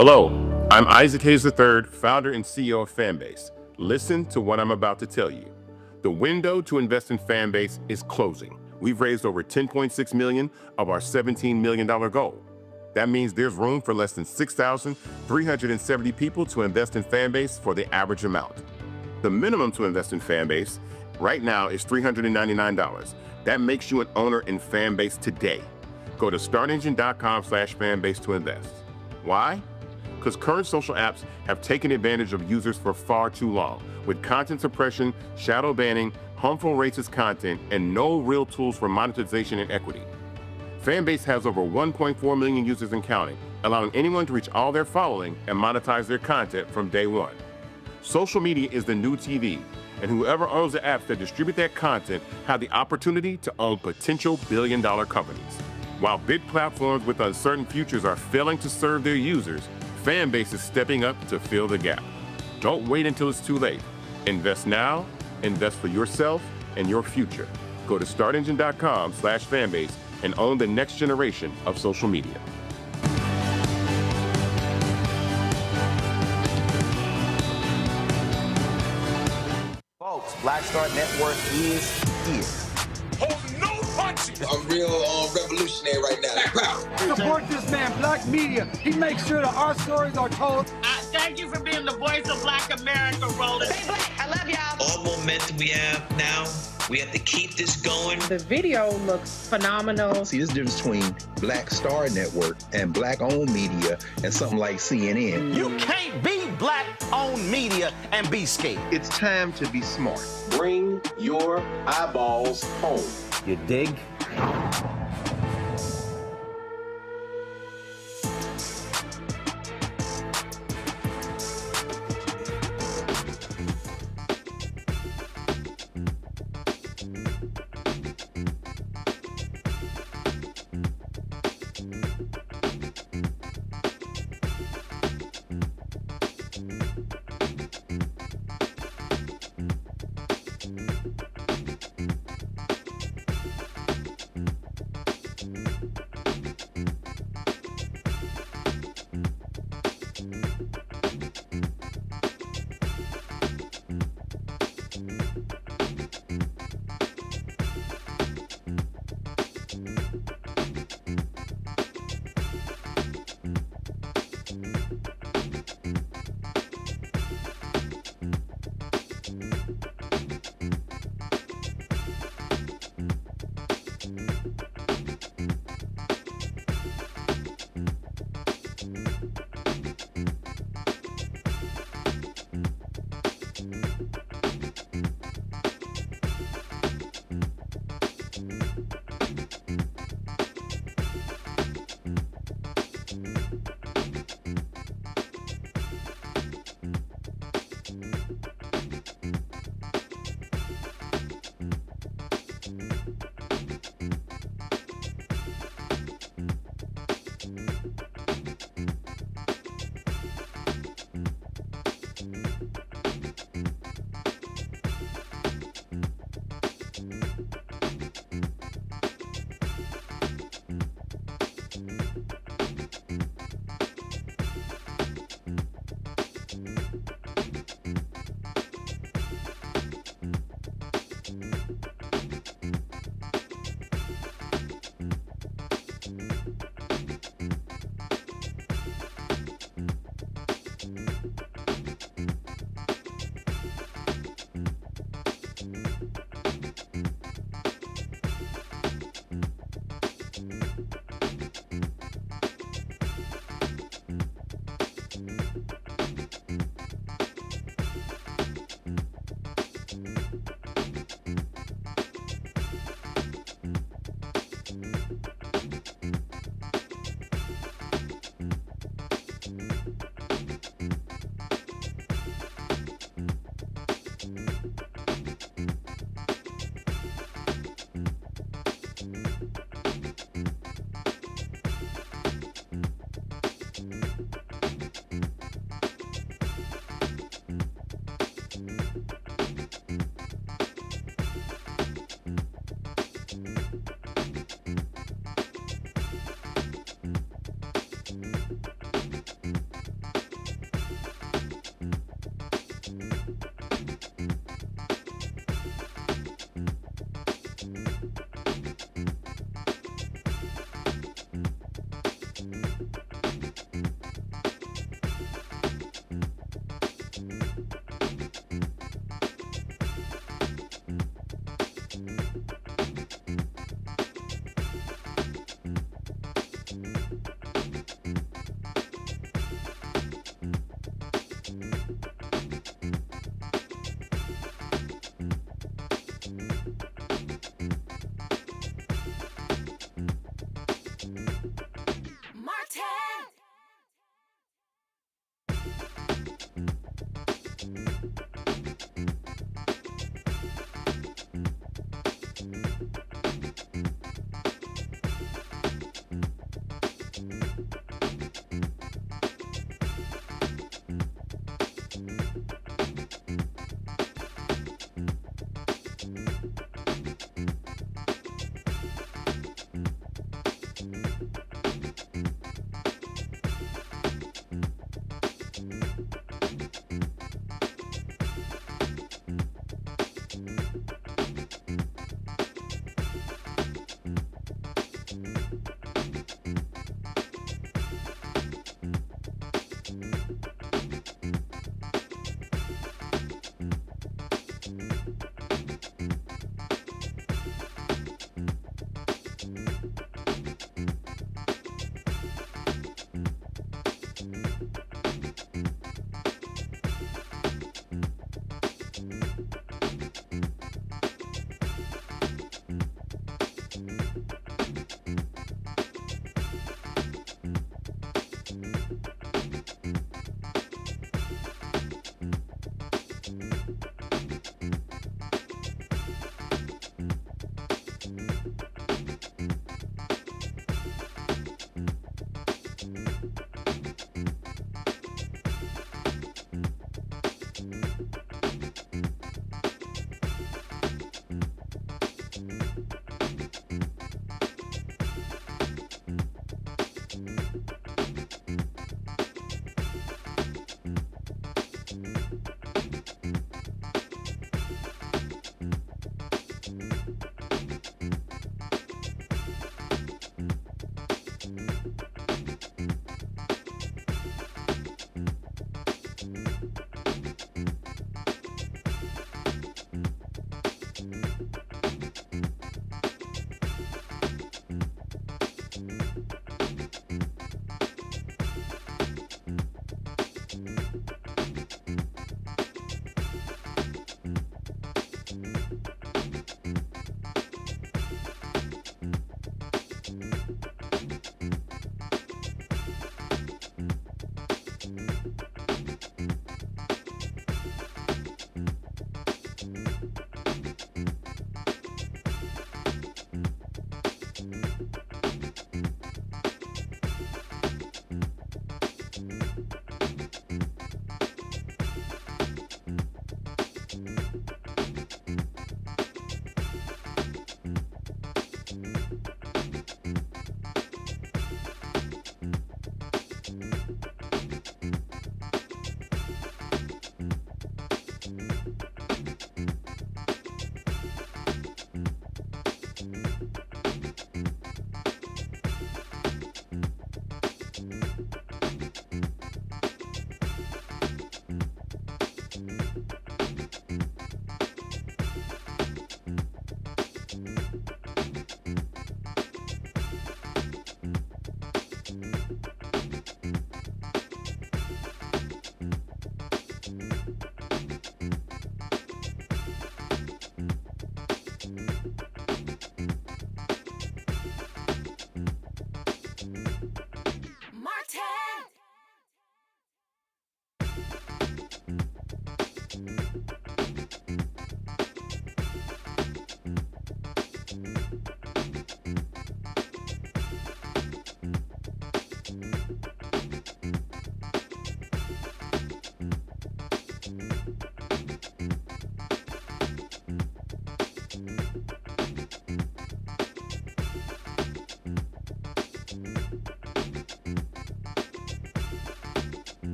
Hello, I'm Isaac Hayes III, founder and CEO of Fanbase. Listen to what I'm about to tell you. The window to invest in Fanbase is closing. We've raised over $10.6 million of our $17 million goal. That means there's room for less than 6,370 people to invest in Fanbase for the average amount. The minimum to invest in Fanbase right now is $399. That makes you an owner in Fanbase today. Go to startengine.com/fanbase to invest. Why? Because current social apps have taken advantage of users for far too long, with content suppression, shadow banning, harmful racist content, and no real tools for monetization and equity. Fanbase has over 1.4 million users and counting, allowing anyone to reach all their following and monetize their content from day one. Social media is the new TV, and whoever owns the apps that distribute that content have the opportunity to own potential billion-dollar companies. While big platforms with uncertain futures are failing to serve their users, Fanbase is stepping up to fill the gap. Don't wait until it's too late. Invest now, invest for yourself and your future. Go to startengine.com/fanbase and own the next generation of social media. Folks, Black Star Network is here. Hold no punches. I'm real revolutionary right now. Black power. Support this man, Black Media. He makes sure that our stories are told. Thank you for being the voice of Black America, Roland. Stay black. I love y'all. All momentum we have now, we have to keep this going. The video looks phenomenal. See, this difference between Black Star Network and Black-owned media and something like CNN. You can't be Black-owned media and be scared. It's time to be smart. Bring your eyeballs home. You dig?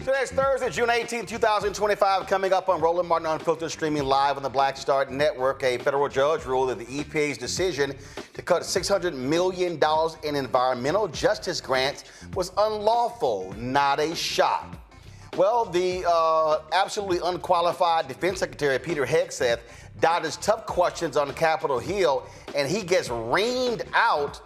Today's Thursday, June 18, 2025, coming up on Roland Martin Unfiltered, streaming live on the Black Star Network. A federal judge ruled that the EPA's decision to cut $600 million in environmental justice grants was unlawful, not a shock. Well, the absolutely unqualified Defense Secretary Peter Hegseth dodges tough questions on Capitol Hill, and he gets reamed out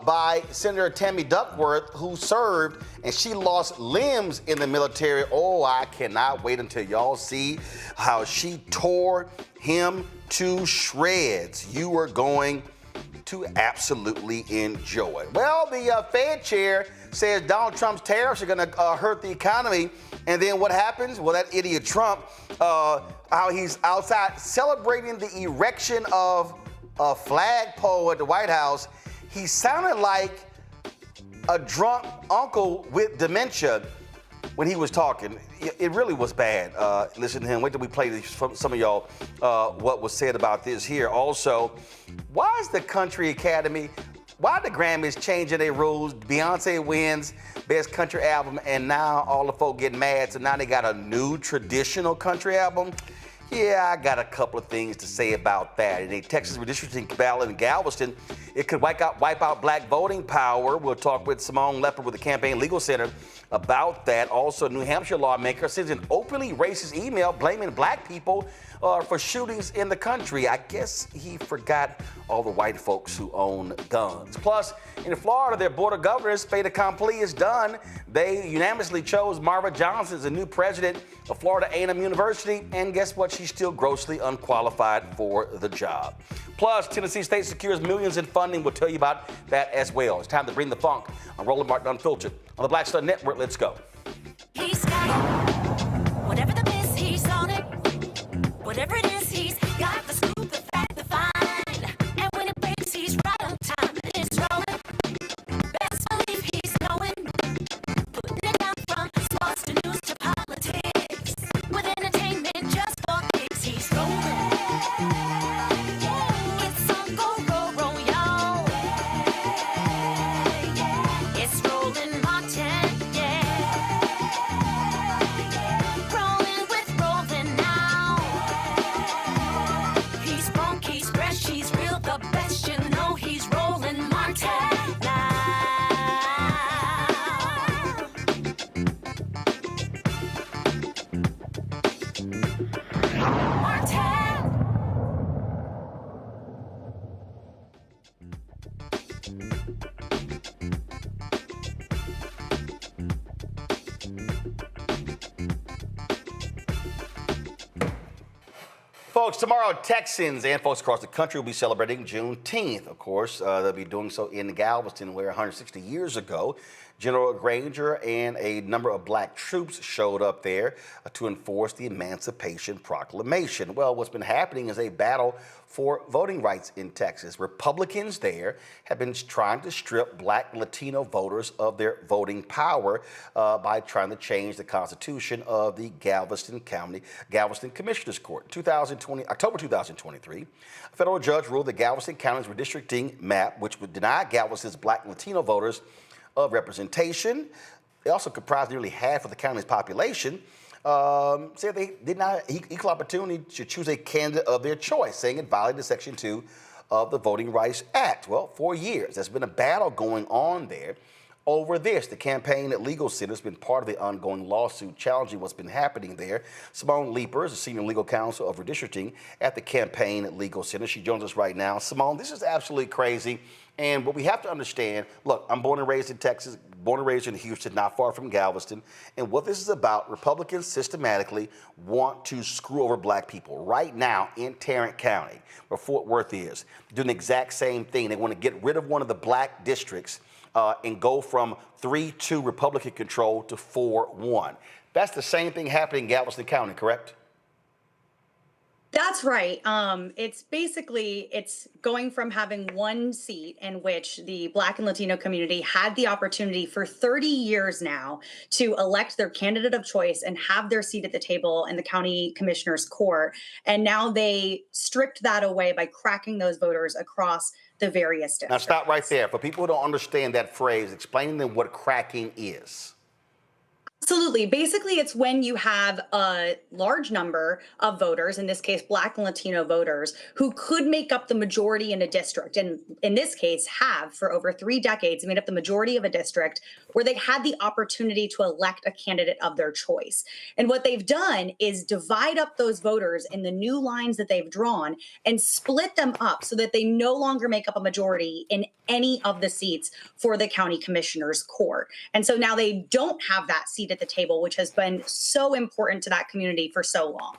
by Senator Tammy Duckworth, who served, and she lost limbs in the military. Oh, I cannot wait until y'all see how she tore him to shreds. You are going to absolutely enjoy. Well, the Fed chair says Donald Trump's tariffs are going to hurt the economy. And then what happens? Well, that idiot Trump, how he's outside celebrating the erection of a flagpole at the White House. He sounded like a drunk uncle with dementia when he was talking. It really was bad. Listen to him. Wait till we play this from some of y'all what was said about this here. Also, why is the Country Academy, why the Grammys changing their rules? Beyonce wins Best Country Album, and now all the folk get mad, so now they got a new traditional country album? Yeah, I got a couple of things to say about that. In a Texas redistricting ballot in Galveston, it could wipe out black voting power. We'll talk with Simone Leeper with the Campaign Legal Center about that. Also, a New Hampshire lawmaker sends an openly racist email blaming black people for shootings in the country. I guess he forgot all the white folks who own guns. Plus, in Florida, their board of governors fait accompli is done. They unanimously chose Marva Johnson as the new president of Florida A&M University, and guess what? She's still grossly unqualified for the job. Plus, Tennessee State secures millions in funding. We'll tell you about that as well. It's time to bring the funk on Roland Martin Unfiltered on the Black Star Network. Let's go. He's got it. Whatever the miss, he's on it. Whatever it is, he's got the scoop, the fact, the find. And when it breaks, he's right on time. It's rolling. Best believe he's going. Putting it down from sports to news to politics. With entertainment just for kicks, he's rolling. It's on go, y'all. It's Roland Martin, rolling with Roland now. He's funky, he's fresh, he's real, the best, you know he's Roland Martin now. Martin. Folks, tomorrow Texans and folks across the country will be celebrating Juneteenth. Of course, they'll be doing so in Galveston, where 160 years ago, General Granger and a number of black troops showed up there to enforce the Emancipation Proclamation. Well, what's been happening is a battle for voting rights in Texas. Republicans there have been trying to strip black Latino voters of their voting power by trying to change the constitution of the Galveston Commissioners Court. October 2023, a federal judge ruled that Galveston County's redistricting map, which would deny Galveston's black Latino voters of representation, they also comprise nearly half of the county's population, said they did not equal opportunity to choose a candidate of their choice, saying it violated Section 2 of the Voting Rights Act. Well, for years, there's been a battle going on there over this. The Campaign Legal Center has been part of the ongoing lawsuit challenging what's been happening there. Simone Leeper is the senior legal counsel of redistricting at the Campaign Legal Center. She joins us right now. Simone, this is absolutely crazy. And what we have to understand, look, I'm born and raised in Texas, born and raised in Houston, not far from Galveston. And what this is about, Republicans systematically want to screw over black people. Right now in Tarrant County, where Fort Worth is, doing the exact same thing. They want to get rid of one of the black districts and go from 3-2 Republican control to 4-1. That's the same thing happening in Galveston County, correct? That's right. It's going from having one seat in which the Black and Latino community had the opportunity for 30 years now to elect their candidate of choice and have their seat at the table in the county commissioner's court. And now they stripped that away by cracking those voters across the various districts. Now stop right there. For people who don't understand that phrase, explain to them what cracking is. Absolutely. Basically, it's when you have a large number of voters, in this case, Black and Latino voters, who could make up the majority in a district, and in this case, have for over 3 decades made up the majority of a district where they had the opportunity to elect a candidate of their choice. And what they've done is divide up those voters in the new lines that they've drawn and split them up so that they no longer make up a majority in any of the seats for the county commissioner's court. And so now they don't have that seat at the table, which has been so important to that community for so long.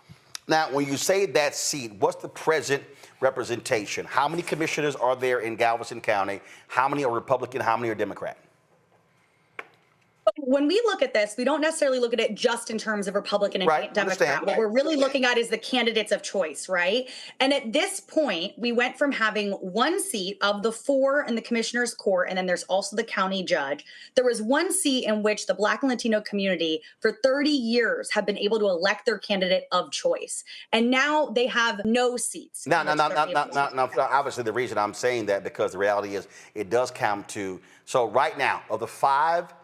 Now, when you say that seat, what's the present representation? How many commissioners are there in Galveston County? How many are Republican? How many are Democrat? When we look at this, we don't necessarily look at it just in terms of Republican and Right, Democrat. understand. What we're really looking at is the candidates of choice, right? And at this point, we went from having 1 seat of the 4 in the commissioner's court, and then there's also the county judge. There was 1 seat in which the Black and Latino community for 30 years have been able to elect their candidate of choice. And now they have no seats. No. Obviously, the reason I'm saying that, because the reality is it does count to, so right now, of the 5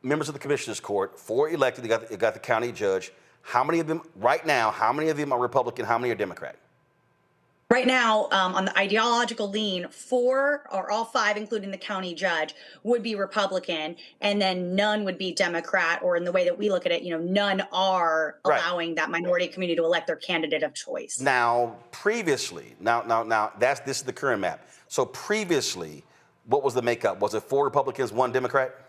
members of the commissioner's court, 4 elected, you got the county judge. How many of them, right now, how many of them are Republican? How many are Democrat? Right now, on the ideological lean, 4 or all 5, including the county judge, would be Republican, and then none would be Democrat, or in the way that we look at it, none are allowing that minority community to elect their candidate of choice. Now, previously, this is the current map. So previously, what was the makeup? Was it 4 Republicans, 1 Democrat?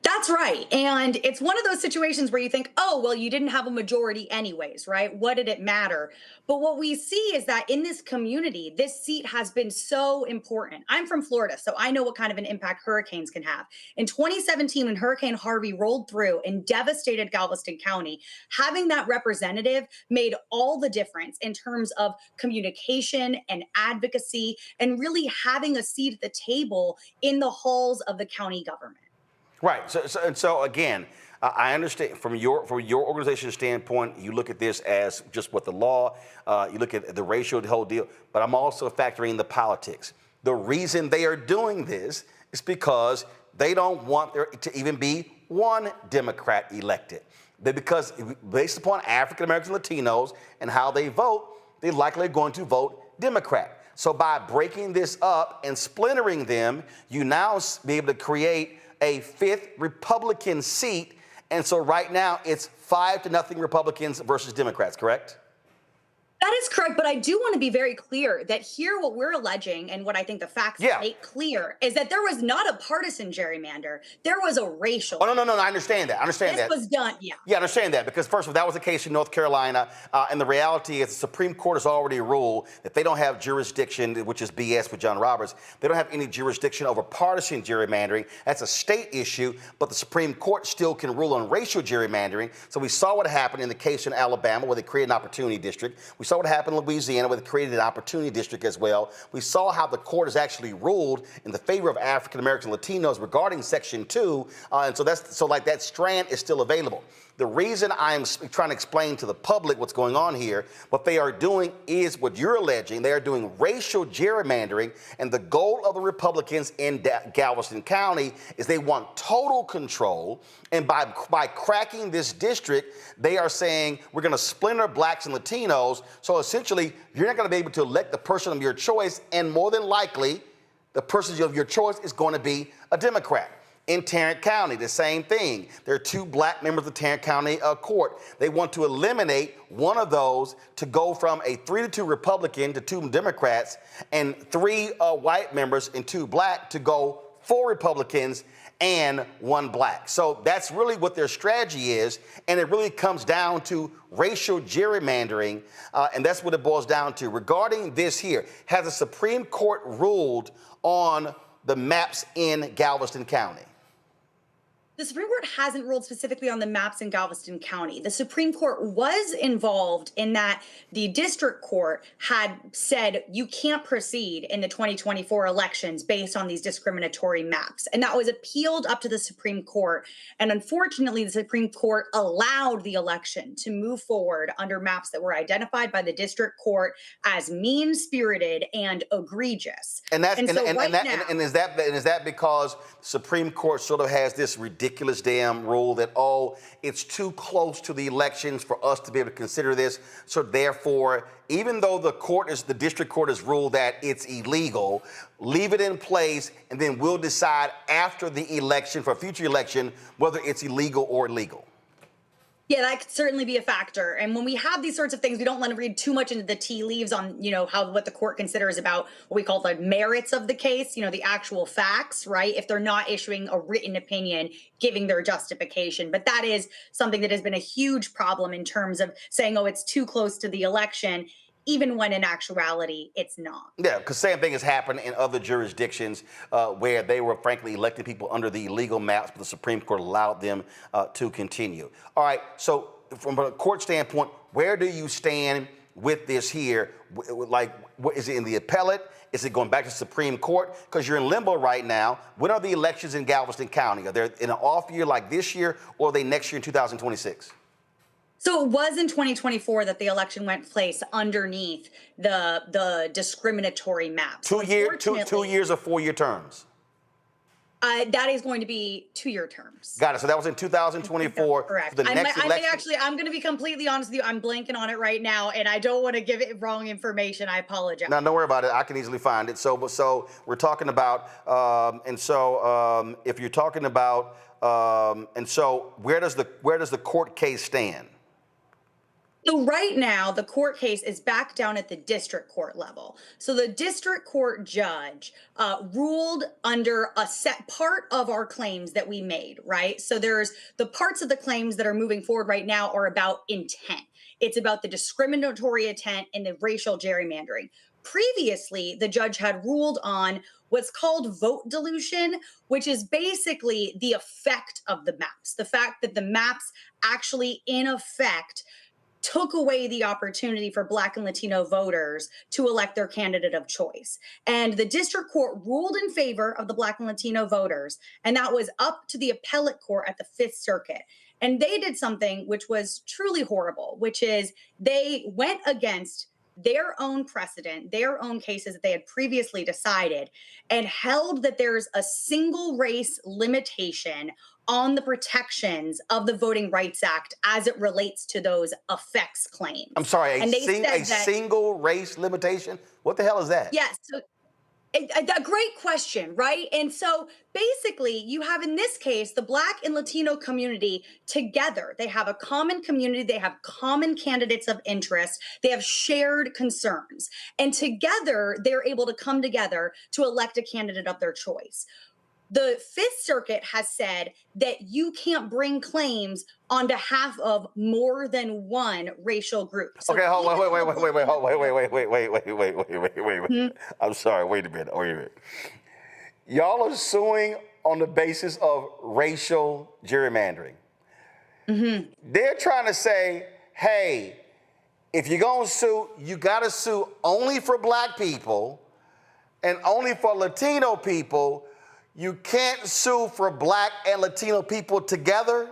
That's right. And it's one of those situations where you think, oh, well, you didn't have a majority anyways, right? What did it matter? But what we see is that in this community, this seat has been so important. I'm from Florida, so I know what kind of an impact hurricanes can have. In 2017, when Hurricane Harvey rolled through and devastated Galveston County, having that representative made all the difference in terms of communication and advocacy, and really having a seat at the table in the halls of the county government. Right. So again, I understand from your organization's standpoint, you look at this as just what the law, you look at the ratio, the whole deal, but I'm also factoring in the politics. The reason they are doing this is because they don't want there to even be 1 Democrat elected. Because based upon African Americans and Latinos and how they vote, they likely are going to vote Democrat. So by breaking this up and splintering them, you now be able to create a 5th Republican seat. And so right now it's 5-0 Republicans versus Democrats, correct? That is correct, but I do want to be very clear that here what we're alleging, and what I think the facts make clear, is that there was not a partisan gerrymander. There was a racial. Oh, no, I understand that. This was done, Yeah, I understand that, because first of all, that was the case in North Carolina, and the reality is the Supreme Court has already ruled that they don't have jurisdiction, which is BS with John Roberts. They don't have any jurisdiction over partisan gerrymandering. That's a state issue, but the Supreme Court still can rule on racial gerrymandering. So we saw what happened in the case in Alabama where they created an opportunity district. We saw what happened in Louisiana where they created an opportunity district as well. We saw how the court has actually ruled in the favor of African American Latinos regarding Section 2, and so that strand is still available. The reason I'm trying to explain to the public what's going on here, what they are doing is what you're alleging. They are doing racial gerrymandering, and the goal of the Republicans in Galveston County is they want total control, and by cracking this district, they are saying we're going to splinter Blacks and Latinos, so essentially you're not going to be able to elect the person of your choice, and more than likely, the person of your choice is going to be a Democrat. In Tarrant County, the same thing. There are 2 Black members of the Tarrant County court. They want to eliminate one of those to go from a 3-2 Republican to 2 Democrats, and 3 white members and 2 Black to go 4 Republicans and 1 Black. So that's really what their strategy is, and it really comes down to racial gerrymandering, and that's what it boils down to. Regarding this here, has the Supreme Court ruled on the maps in Galveston County? The Supreme Court hasn't ruled specifically on the maps in Galveston County. The Supreme Court was involved in that the district court had said you can't proceed in the 2024 elections based on these discriminatory maps. And that was appealed up to the Supreme Court. And unfortunately, the Supreme Court allowed the election to move forward under maps that were identified by the district court as mean-spirited and egregious. And is that because the Supreme Court sort of has this ridiculous ridiculous damn rule that, oh, it's too close to the elections for us to be able to consider this. So therefore, even though the district court has ruled that it's illegal, leave it in place, and then we'll decide after the election, for a future election, whether it's illegal or legal. Yeah, that could certainly be a factor. And when we have these sorts of things, we don't want to read too much into the tea leaves on, what the court considers about what we call the merits of the case, the actual facts, right? If they're not issuing a written opinion, giving their justification. But that is something that has been a huge problem in terms of saying, oh, it's too close to the election, even when in actuality, it's not. Yeah, because same thing has happened in other jurisdictions where they were frankly electing people under the illegal maps, but the Supreme Court allowed them to continue. All right, so from a court standpoint, where do you stand with this here? Like, is it in the appellate? Is it going back to Supreme Court? Because you're in limbo right now. When are the elections in Galveston County? Are they in an off year like this year, or are they next year in 2026? So it was in 2024 that the election went place underneath the discriminatory map. 2 years or 4-year terms? That is going to be 2-year terms. Got it. So that was in 2024. Correct. The next election. I'm going to be completely honest with you. I'm blanking on it right now, and I don't want to give it wrong information. I apologize. No, don't worry about it. I can easily find it. So we're talking about, if you're talking about, where does the court case stand? So right now, the court case is back down at the district court level. So the district court judge ruled under a set part of our claims that we made, right? So there's the parts of the claims that are moving forward right now are about intent. It's about the discriminatory intent and the racial gerrymandering. Previously, the judge had ruled on what's called vote dilution, which is basically the effect of the maps. The fact that the maps actually, in effect, took away the opportunity for Black and Latino voters to elect their candidate of choice. And the district court ruled in favor of the Black and Latino voters, and that was up to the appellate court at the Fifth Circuit. And they did something which was truly horrible, which is they went against their own precedent, their own cases that they had previously decided, and held that there's a single race limitation on the protections of the Voting Rights Act as it relates to those effects claims. I'm sorry, a single race limitation? What the hell is that? Yes. So, a great question, right? And so basically you have in this case, the Black and Latino community together. They have a common community. They have common candidates of interest. They have shared concerns. And together, they're able to come together to elect a candidate of their choice. The Fifth Circuit has said that you can't bring claims on behalf of more than one racial group. So okay, hold on, wait. I'm sorry, wait a minute. Y'all are suing on the basis of racial gerrymandering. Mm-hmm. They're trying to say, hey, if you're gonna sue, you gotta sue only for Black people and only for Latino people. You can't sue for Black and Latino people together?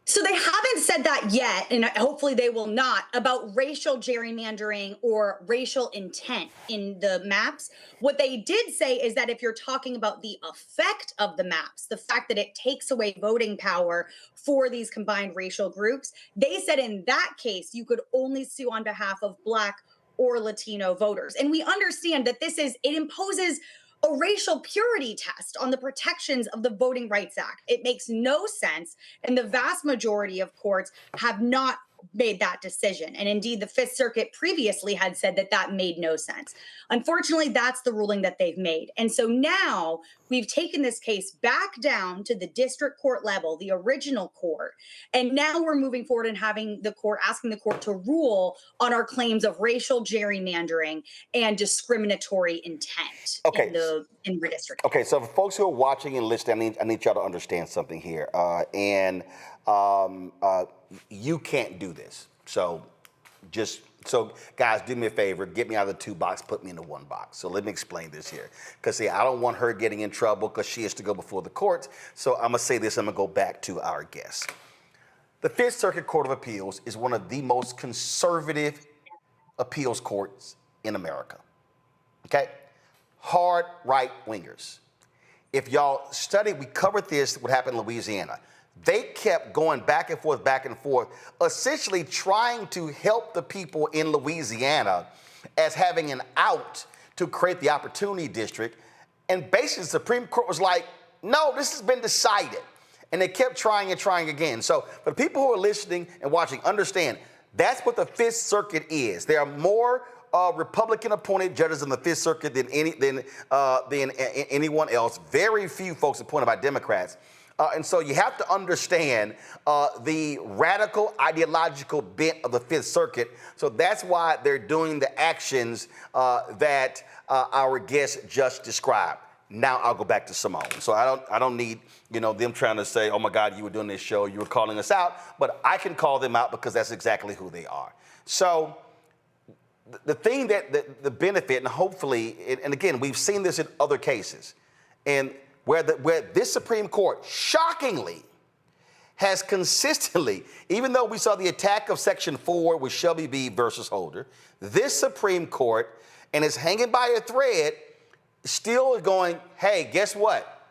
So they haven't said that yet, and hopefully they will not, about racial gerrymandering or racial intent in the maps. What they did say is that if you're talking about the effect of the maps, the fact that it takes away voting power for these combined racial groups, they said in that case, you could only sue on behalf of Black or Latino voters. And we understand that it imposes a racial purity test on the protections of the Voting Rights Act. It makes no sense, and the vast majority of courts have not made that decision. And indeed, the Fifth Circuit previously had said that that made no sense. Unfortunately, that's the ruling that they've made. And so now we've taken this case back down to the district court level, the original court. And now we're moving forward and asking the court to rule on our claims of racial gerrymandering and discriminatory intent in redistricting. Okay, so for folks who are watching and listening, I need y'all to understand something here. You can't do this. So guys, do me a favor, get me out of the 2 box, put me in the 1 box. So let me explain this here. Because see, I don't want her getting in trouble because she has to go before the courts. So I'm gonna say this, I'm gonna go back to our guest. The Fifth Circuit Court of Appeals is one of the most conservative appeals courts in America. Okay? Hard right wingers. if y'all study, we covered this, what happened in Louisiana. They kept going back and forth, essentially trying to help the people in Louisiana as having an out to create the Opportunity District. And basically, the Supreme Court was like, no, this has been decided. And they kept trying and trying again. So for the people who are listening and watching, understand, that's what the Fifth Circuit is. There are more Republican-appointed judges in the Fifth Circuit than anyone else. Very few folks appointed by Democrats. And so you have to understand the radical ideological bent of the Fifth Circuit. So that's why they're doing the actions that our guest just described. Now I'll go back to Simone. So I don't need them trying to say, oh my God, you were doing this show, you were calling us out, but I can call them out because that's exactly who they are. So the thing that the benefit, and hopefully, and again, we've seen this in other cases, and where this Supreme Court shockingly has consistently, even though we saw the attack of Section 4 with Shelby B versus Holder, this Supreme Court, and it's hanging by a thread, still is going, hey, guess what?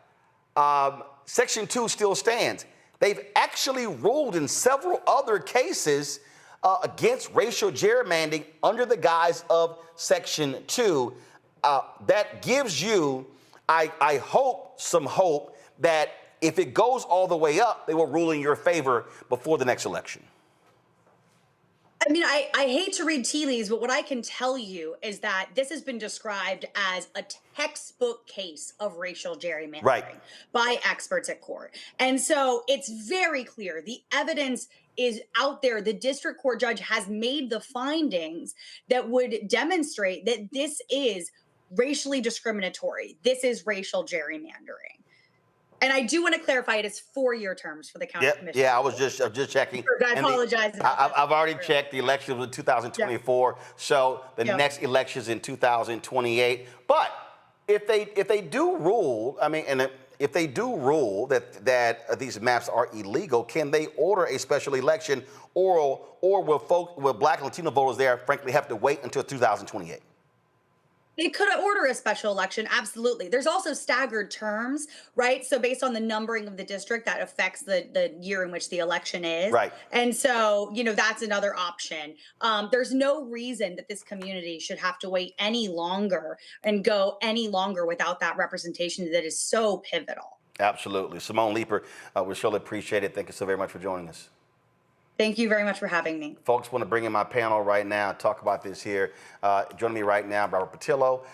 Section 2 still stands. They've actually ruled in several other cases against racial gerrymandering under the guise of Section 2. That gives you, I hope, some hope that if it goes all the way up, they will rule in your favor before the next election. I mean, I hate to read tea leaves, but what I can tell you is that this has been described as a textbook case of racial gerrymandering by experts at court. And so it's very clear. The evidence is out there. The district court judge has made the findings that would demonstrate that this is racially discriminatory. This is racial gerrymandering. And I do want to clarify, it is 4-year terms for the county commission. Yeah, I was just checking. I apologize. I've already checked. The election was in 2024, so the next election is in 2028. But if they do rule, if they do rule that these maps are illegal, can they order a special election, or will Black and Latino voters there, frankly, have to wait until 2028? They could order a special election, absolutely. There's also staggered terms, right? So based on the numbering of the district, that affects the year in which the election is. Right. And so, that's another option. There's no reason that this community should have to wait any longer and go any longer without that representation that is so pivotal. Absolutely. Simone Leeper, we surely appreciate it. Thank you so very much for joining us. Thank you very much for having me. Folks, want to bring in my panel right now, talk about this here. Joining me right now, Robert Patillo.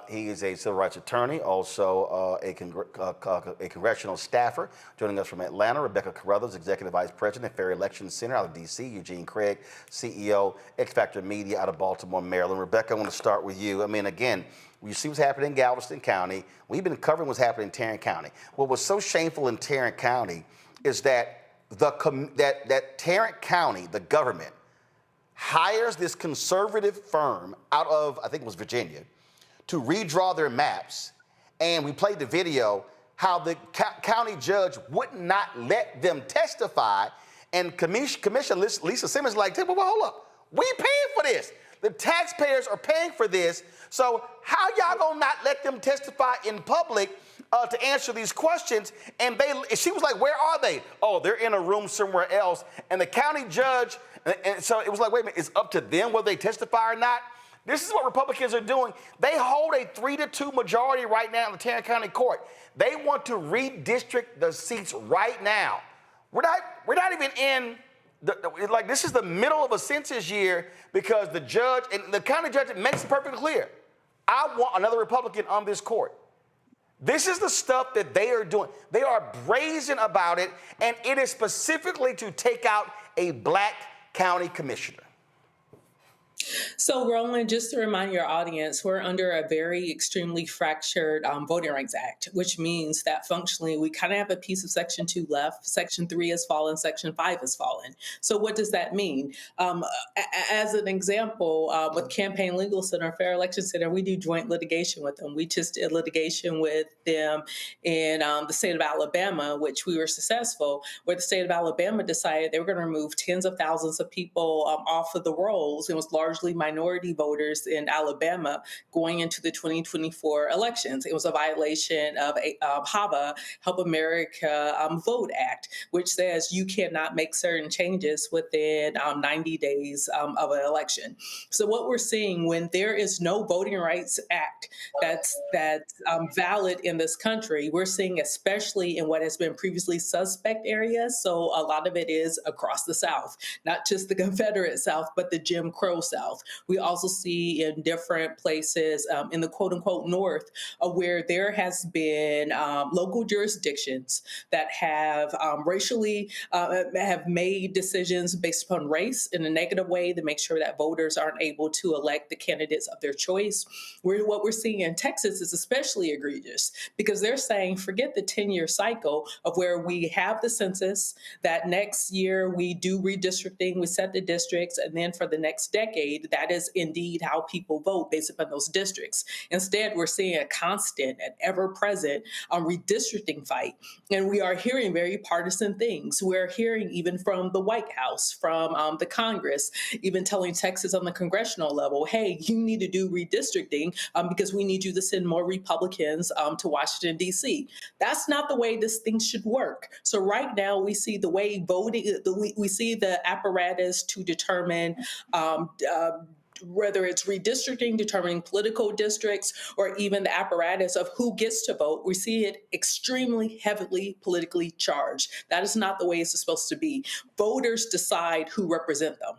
He is a civil rights attorney, also a congressional staffer. Joining us from Atlanta, Rebecca Carruthers, Executive Vice President, Fair Elections Center out of D.C., Eugene Craig, CEO, X Factor Media out of Baltimore, Maryland. Rebecca, I want to start with you. Again, you see what's happening in Galveston County. We've been covering what's happening in Tarrant County. What was so shameful in Tarrant County is that that Tarrant County, the government, hires this conservative firm out of, I think it was Virginia, to redraw their maps. And we played the video how the county judge would not let them testify. And Commissioner Lisa Simmons like, well, hold up, we paying for this. The taxpayers are paying for this. So how y'all gonna not let them testify in public to answer these questions? And she was like, where are they? Oh, they're in a room somewhere else. And the county judge, and so it was like, wait a minute, it's up to them whether they testify or not. This is what Republicans are doing. They hold a 3-2 majority right now in the Tarrant County Court. They want to redistrict the seats right now. We're not even in this is the middle of a census year, because the judge and the county judge makes it perfectly clear. I want another Republican on this court. This is the stuff that they are doing. They are brazen about it, and it is specifically to take out a Black county commissioner. So, Roland, just to remind your audience, we're under a very extremely fractured Voting Rights Act, which means that functionally we kind of have a piece of Section 2 left. Section 3 has fallen. Section 5 has fallen. So what does that mean? As an example, with Campaign Legal Center, Fair Election Center, we do joint litigation with them. We just did litigation with them in the state of Alabama, which we were successful, where the state of Alabama decided they were going to remove tens of thousands of people off of the rolls. It was largely largely minority voters in Alabama going into the 2024 elections. It was a violation of HAVA, Help America Vote Act, which says you cannot make certain changes within 90 days of an election. So what we're seeing when there is no Voting Rights Act that's valid in this country, we're seeing especially in what has been previously suspect areas. So a lot of it is across the South, not just the Confederate South, but the Jim Crow South. We also see in different places in the quote unquote North where there has been local jurisdictions that have racially have made decisions based upon race in a negative way to make sure that voters aren't able to elect the candidates of their choice. What we're seeing in Texas is especially egregious because they're saying, forget the 10-year cycle of where we have the census, that next year we do redistricting, we set the districts, and then for the next decade, that is indeed how people vote based upon those districts. Instead, we're seeing a constant and ever-present redistricting fight, and we are hearing very partisan things. We're hearing even from the White House, from the Congress, even telling Texas on the congressional level, hey, you need to do redistricting because we need you to send more Republicans to Washington, D.C. That's not the way this thing should work. So right now we see the way voting, we see the apparatus to determine whether it's redistricting, determining political districts, or even the apparatus of who gets to vote, we see it extremely heavily politically charged. That is not the way it's supposed to be. Voters decide who represent them.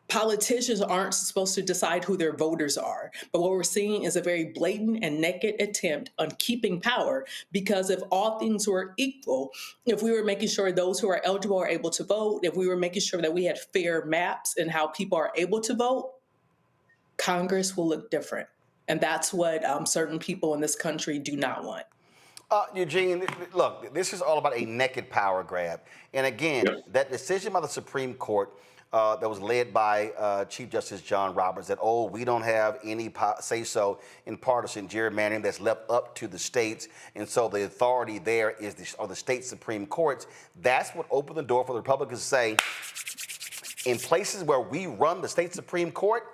Politicians aren't supposed to decide who their voters are. But what we're seeing is a very blatant and naked attempt on keeping power, because if all things were equal, if we were making sure those who are eligible are able to vote, if we were making sure that we had fair maps in how people are able to vote, Congress will look different. And that's what certain people in this country do not want. Eugene, look, this is all about a naked power grab. And again, that decision by the Supreme Court that was led by Chief Justice John Roberts that, we don't have any say-so in partisan gerrymandering, that's left up to the states. And so the authority there is the state Supreme Courts. That's what opened the door for the Republicans to say, in places where we run the state Supreme Court,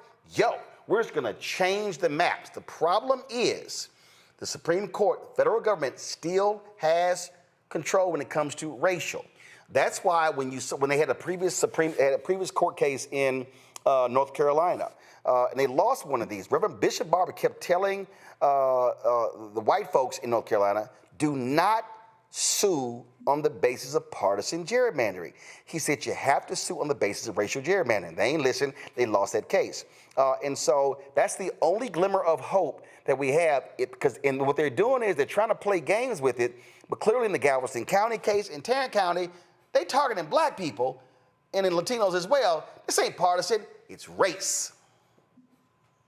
we're just going to change the maps. The problem is the Supreme Court, federal government, still has control when it comes to racial. That's why when they had a previous court case in North Carolina, and they lost one of these, Reverend Bishop Barber kept telling the white folks in North Carolina, do not sue on the basis of partisan gerrymandering. He said you have to sue on the basis of racial gerrymandering. They ain't listen. They lost that case. And so that's the only glimmer of hope that we have, because what they're doing is they're trying to play games with it, but clearly in the Galveston County case, in Tarrant County, they targeting black people and in Latinos as well. This ain't partisan, it's race.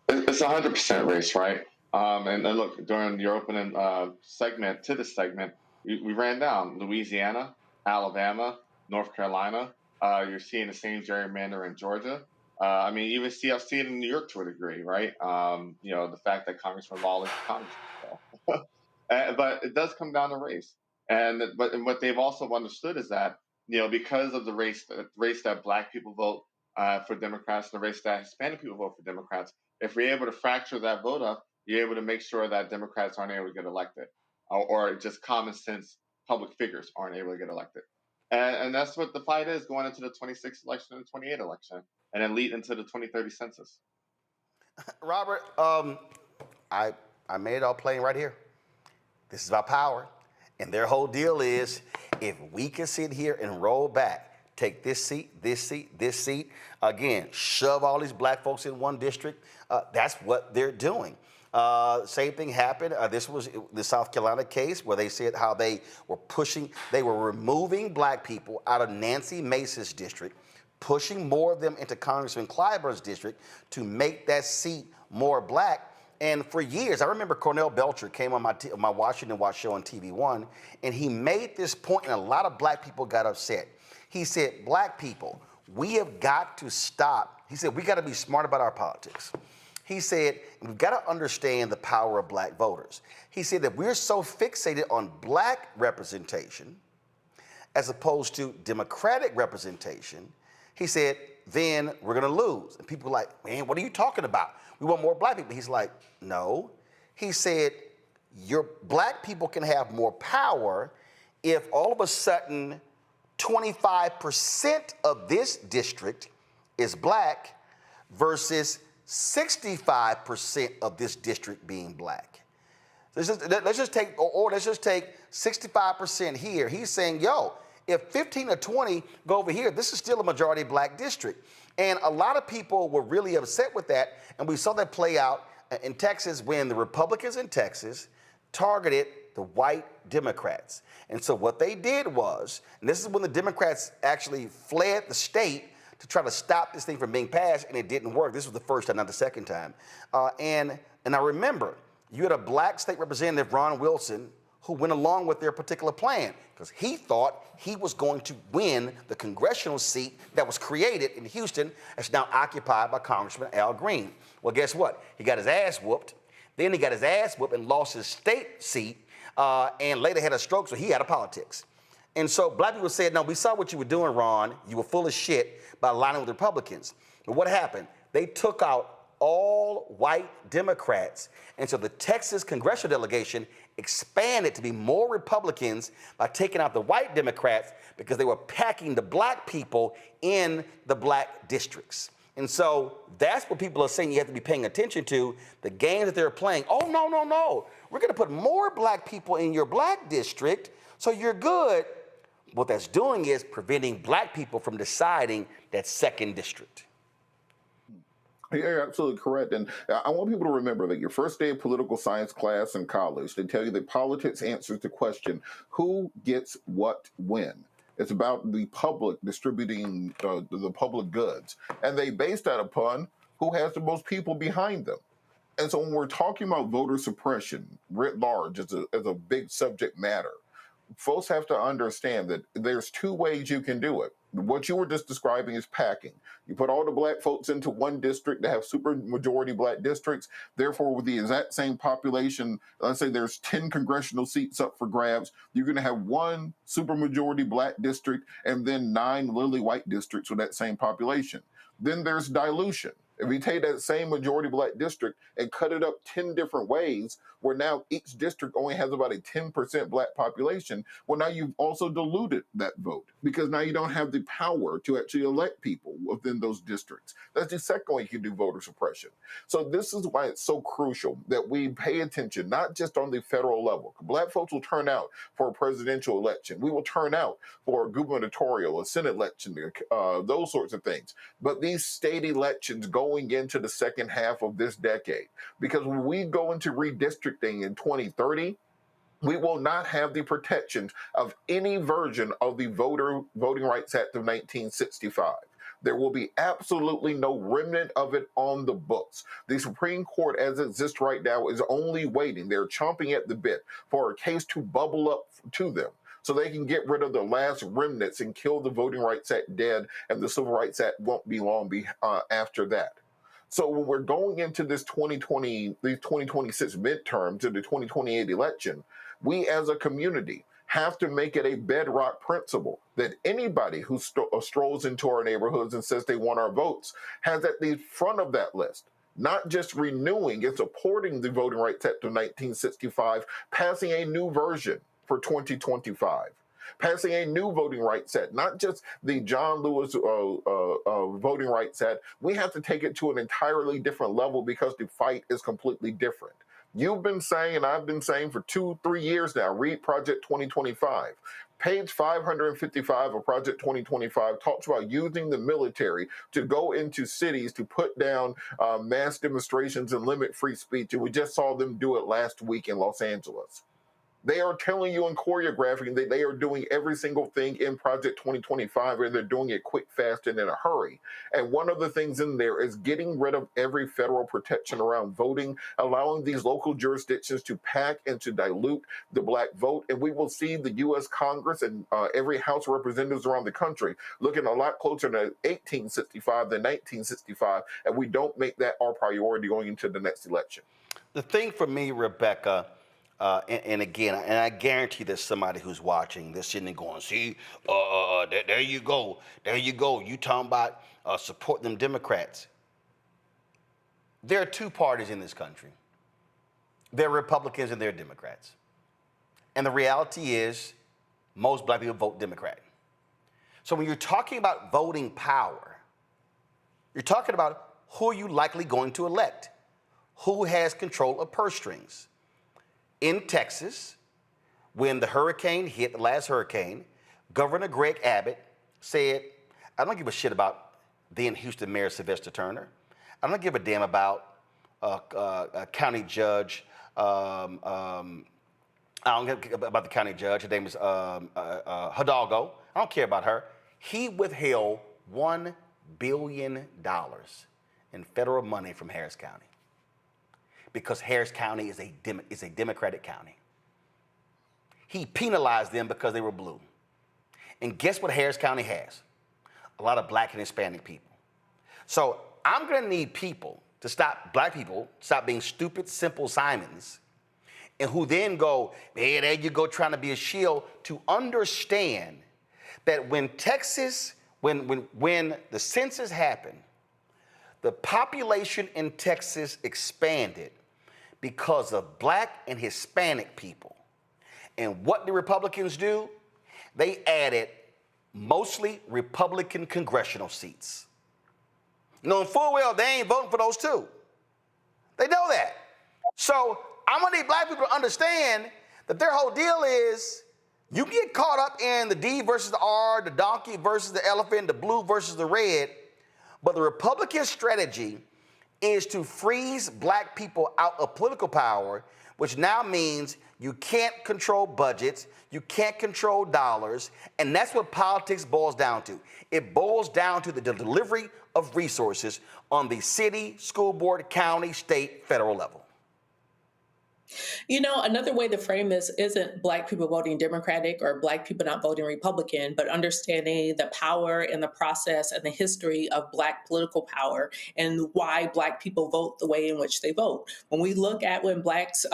It's 100% race, right? And look, during your opening segment to this segment, we ran down Louisiana, Alabama, North Carolina. You're seeing the same gerrymander in Georgia. I mean, even see it in New York to a degree, right? The fact that Congressman Lawless, but it does come down to race. And what they've also understood is that, because of the race that black people vote for Democrats and the race that Hispanic people vote for Democrats, if we're able to fracture that vote up, you're able to make sure that Democrats aren't able to get elected, or just common sense public figures aren't able to get elected. And that's what the fight is going into the 26th election and the 28th election, and then lead into the 2030 census. Robert, I made it all plain right here. This is about power. And their whole deal is, if we can sit here and roll back, take this seat, this seat, this seat, again, shove all these black folks in one district, that's what they're doing. Same thing happened. This was the South Carolina case where they said how they were removing black people out of Nancy Mace's district, pushing more of them into Congressman Clyburn's district to make that seat more black. And for years, I remember Cornell Belcher came on my Washington Watch show on TV One, and he made this point, and a lot of black people got upset. He said, black people, we have got to stop. He said, we got to be smart about our politics. He said, we've got to understand the power of black voters. He said that we're so fixated on black representation as opposed to Democratic representation He said, then we're going to lose. And people were like, man, what are you talking about? We want more black people. He's like, no. He said, your black people can have more power if all of a sudden 25% of this district is black versus 65% of this district being black. Let's just take 65% here. He's saying, yo, if 15 or 20 go over here, this is still a majority black district. And a lot of people were really upset with that. And we saw that play out in Texas when the Republicans in Texas targeted the white Democrats. And so what they did was, and this is when the Democrats actually fled the state to try to stop this thing from being passed, and it didn't work. This was the first time, not the second time. And I remember, you had a black state representative, Ron Wilson, who went along with their particular plan because he thought he was going to win the congressional seat that was created in Houston that's now occupied by Congressman Al Green. Well, guess what? He got his ass whooped. Then he got his ass whooped and lost his state seat and later had a stroke, so he out of politics. And so black people said, no, we saw what you were doing, Ron. You were full of shit by aligning with Republicans. But what happened? They took out all white Democrats. And so the Texas congressional delegation expanded to be more Republicans by taking out the white Democrats because they were packing the black people in the black districts. And so that's what people are saying you have to be paying attention to, the games that they're playing. Oh, no, no, no. We're going to put more black people in your black district, so you're good. What that's doing is preventing black people from deciding that second district. You're absolutely correct. And I want people to remember that your first day of political science class in college, they tell you that politics answers the question, who gets what when? It's about the public distributing the public goods. And they base that upon who has the most people behind them. And so when we're talking about voter suppression writ large as a big subject matter, folks have to understand that there's two ways you can do it. What you were just describing is packing. You put all the black folks into one district to have super majority black districts. Therefore, with the exact same population, let's say there's 10 congressional seats up for grabs, you're going to have one super majority black district and then 9 lily white districts with that same population. Then there's dilution. If you take that same majority black district and cut it up 10 different ways, where now each district only has about a 10% black population, well, now you've also diluted that vote because now you don't have the power to actually elect people within those districts. That's the second way you can do voter suppression. So this is why it's so crucial that we pay attention, not just on the federal level. Black folks will turn out for a presidential election. We will turn out for a gubernatorial, a Senate election, those sorts of things. But these state elections going into the second half of this decade, because when we go into redistricting in 2030, we will not have the protections of any version of the Voting Rights Act of 1965. There will be absolutely no remnant of it on the books. The Supreme Court, as it exists right now, is only waiting. They're chomping at the bit for a case to bubble up to them so they can get rid of the last remnants and kill the Voting Rights Act dead, and the Civil Rights Act won't be long after that. So when we're going into this 2026 midterm to the 2028 election, we as a community have to make it a bedrock principle that anybody who strolls into our neighborhoods and says they want our votes has at the front of that list, not just renewing and supporting the Voting Rights Act of 1965, passing a new version for 2025. Passing a new Voting Rights Act, not just the John Lewis Voting Rights Act. We have to take it to an entirely different level because the fight is completely different. You've been saying, and I've been saying for 2-3 years now, read Project 2025. Page 555 of Project 2025 talks about using the military to go into cities to put down mass demonstrations and limit free speech. And we just saw them do it last week in Los Angeles. They are telling you and choreographing that they are doing every single thing in Project 2025, and they're doing it quick, fast, and in a hurry. And one of the things in there is getting rid of every federal protection around voting, allowing these local jurisdictions to pack and to dilute the black vote. And we will see the U.S. Congress and every House of Representatives around the country looking a lot closer to 1865 than 1965, and we don't make that our priority going into the next election. The thing for me, Rebecca, And again, and I guarantee there's somebody who's watching this sitting and going, see, there you go. You talking about support them Democrats. There are two parties in this country. There are Republicans and there are Democrats. And the reality is most black people vote Democrat. So when you're talking about voting power, you're talking about who are you likely going to elect? Who has control of purse strings? In Texas, when the hurricane hit, the last hurricane, Governor Greg Abbott said, I don't give a shit about then Houston Mayor Sylvester Turner. I don't give a damn about county judge. I don't give about the county judge. Her name is Hidalgo. I don't care about her. He withheld $1 billion in federal money from Harris County because Harris County is a Democratic county. He penalized them because they were blue. And guess what Harris County has? A lot of black and Hispanic people. So I'm going to need people to stop, black people, stop being stupid, simple Simons, and who then go, hey, there you go, trying to be a shield, to understand that when Texas, when the census happened, the population in Texas expanded because of black and Hispanic people. And what do Republicans do? They added mostly Republican congressional seats. Knowing full well they ain't voting for those two. They know that. So I'm gonna need black people to understand that their whole deal is you get caught up in the D versus the R, the donkey versus the elephant, the blue versus the red, but the Republican strategy is to freeze black people out of political power, which now means you can't control budgets, you can't control dollars, and that's what politics boils down to. It boils down to the delivery of resources on the city, school board, county, state, federal level. You know, another way to frame this isn't black people voting Democratic or black people not voting Republican, but understanding the power and the process and the history of black political power and why black people vote the way in which they vote. When we look at when blacks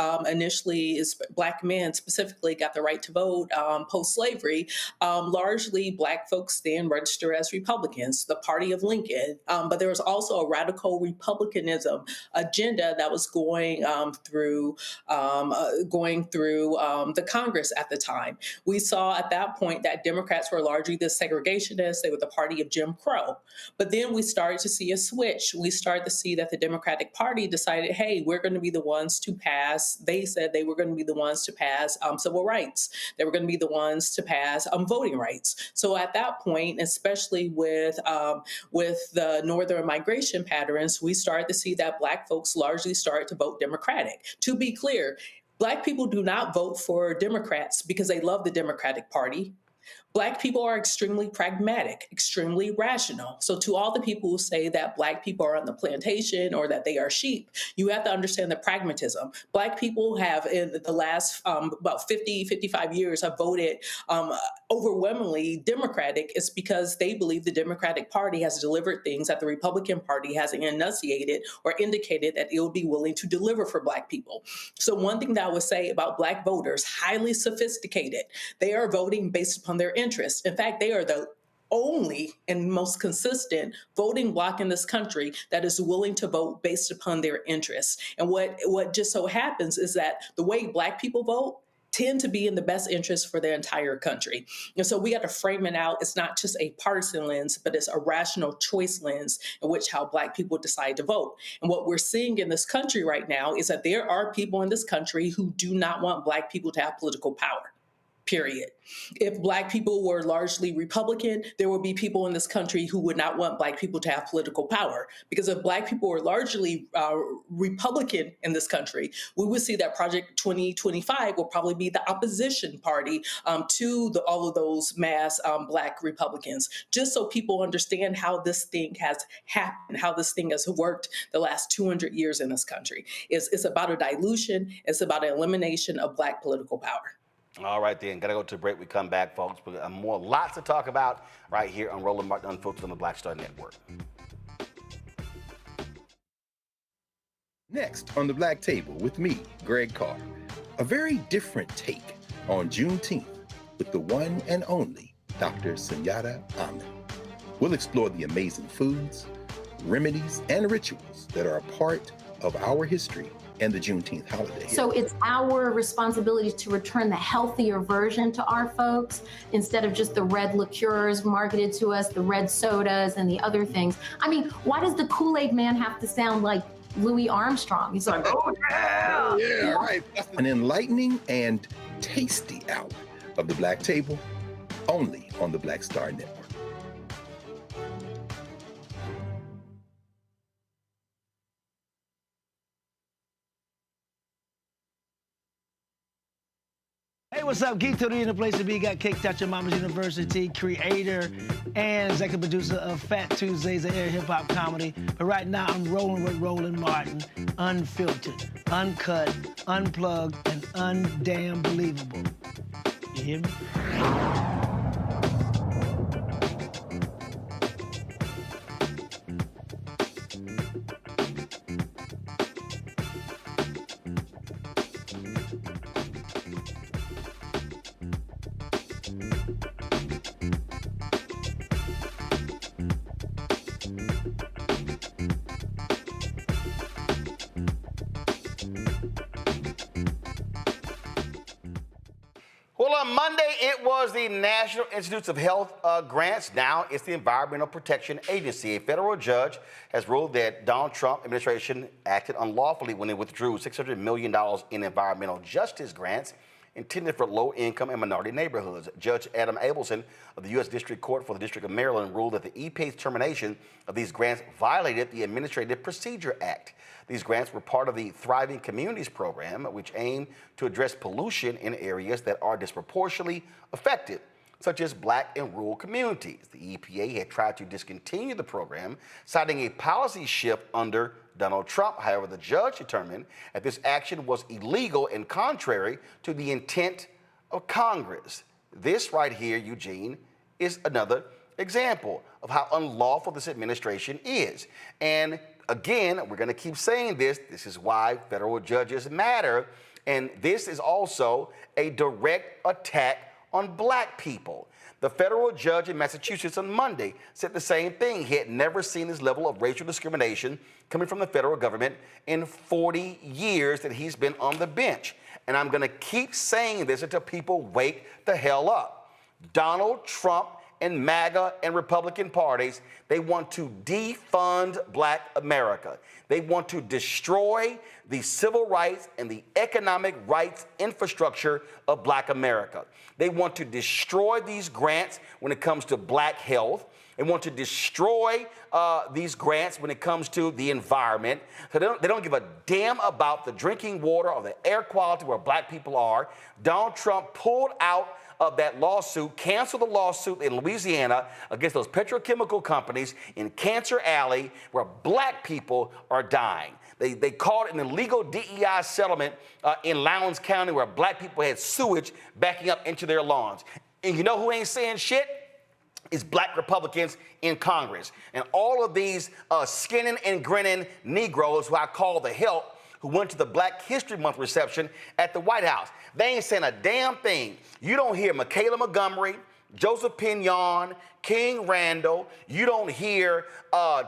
black men specifically got the right to vote post-slavery, largely black folks then register as Republicans, the party of Lincoln. But there was also a radical republicanism agenda that was going through the Congress at the time. We saw at that point that Democrats were largely the segregationists. They were the party of Jim Crow. But then we started to see a switch. We started to see that the Democratic Party decided, hey, we're going to be the ones to pass. They said they were going to be the ones to pass civil rights. They were going to be the ones to pass voting rights. So at that point, especially with the northern migration patterns, we started to see that black folks largely started to vote Democratic. To be clear, black people do not vote for Democrats because they love the Democratic Party. Black people are extremely pragmatic, extremely rational. So to all the people who say that black people are on the plantation or that they are sheep, you have to understand the pragmatism. Black people have in the last about 50, 55 years have voted overwhelmingly Democratic. It's because they believe the Democratic Party has delivered things that the Republican Party hasn't enunciated or indicated that it will be willing to deliver for black people. So one thing that I would say about black voters, highly sophisticated, they are voting based upon their interests. In fact, they are the only and most consistent voting bloc in this country that is willing to vote based upon their interests. And what just so happens is that the way black people vote tend to be in the best interest for their entire country. And so we got to frame it out. It's not just a partisan lens, but it's a rational choice lens in which how black people decide to vote. And what we're seeing in this country right now is that there are people in this country who do not want black people to have political power. Period. If black people were largely Republican, there would be people in this country who would not want black people to have political power. Because if black people were largely Republican in this country, we would see that Project 2025 will probably be the opposition party to all of those mass black Republicans. Just so people understand how this thing has happened, how this thing has worked the last 200 years in this country. It's about a dilution. It's about an elimination of black political power. All right, then. Got to go to a break. We come back, folks. We got lots to talk about right here on Roland Martin Unfiltered on the Black Star Network. Next on the Black Table with me, Greg Carr. A very different take on Juneteenth with the one and only Dr. Sunyata Ahmed. We'll explore the amazing foods, remedies, and rituals that are a part of our history and the Juneteenth holiday. So it's our responsibility to return the healthier version to our folks instead of just the red liqueurs marketed to us, the red sodas and the other things. I mean, why does the Kool-Aid man have to sound like Louis Armstrong? He's like, oh yeah! Yeah, right. An enlightening and tasty hour of the Black Table, only on the Black Star Network. Hey, what's up? Geek Tony in the place to be. Got kicked out your mama's university, creator and executive producer of Fat Tuesdays, an air hip hop comedy. But right now, I'm rolling with Roland Martin, unfiltered, uncut, unplugged, and undamn believable. You hear me? Well, on Monday, it was the National Institutes of Health grants. Now it's the Environmental Protection Agency. A federal judge has ruled that Donald Trump administration acted unlawfully when it withdrew $600 million in environmental justice grants intended for low-income and minority neighborhoods. Judge Adam Abelson of the U.S. District Court for the District of Maryland ruled that the EPA's termination of these grants violated the Administrative Procedure Act. These grants were part of the Thriving Communities program, which aimed to address pollution in areas that are disproportionately affected, such as Black and rural communities. The EPA had tried to discontinue the program, citing a policy shift under Donald Trump. However, the judge determined that this action was illegal and contrary to the intent of Congress. This right here, Eugene, is another example of how unlawful this administration is. And again, we're going to keep saying this. This is why federal judges matter. And this is also a direct attack on Black people. The federal judge in Massachusetts on Monday said the same thing. He had never seen this level of racial discrimination coming from the federal government in 40 years that he's been on the bench. And I'm going to keep saying this until people wake the hell up. Donald Trump and MAGA and Republican parties, they want to defund Black America. They want to destroy the civil rights and the economic rights infrastructure of Black America. They want to destroy these grants when it comes to Black health. They want to destroy these grants when it comes to the environment. So they don't give a damn about the drinking water or the air quality where Black people are. Donald Trump pulled out of that lawsuit, canceled the lawsuit in Louisiana against those petrochemical companies in Cancer Alley where Black people are dying. They called it an illegal DEI settlement in Lowndes County where Black people had sewage backing up into their lawns. And you know who ain't saying shit? It's Black Republicans in Congress. And all of these skinning and grinning Negroes, who I call the help, who went to the Black History Month reception at the White House. They ain't saying a damn thing. You don't hear Michaela Montgomery, Joseph Pinion, King Randall. You don't hear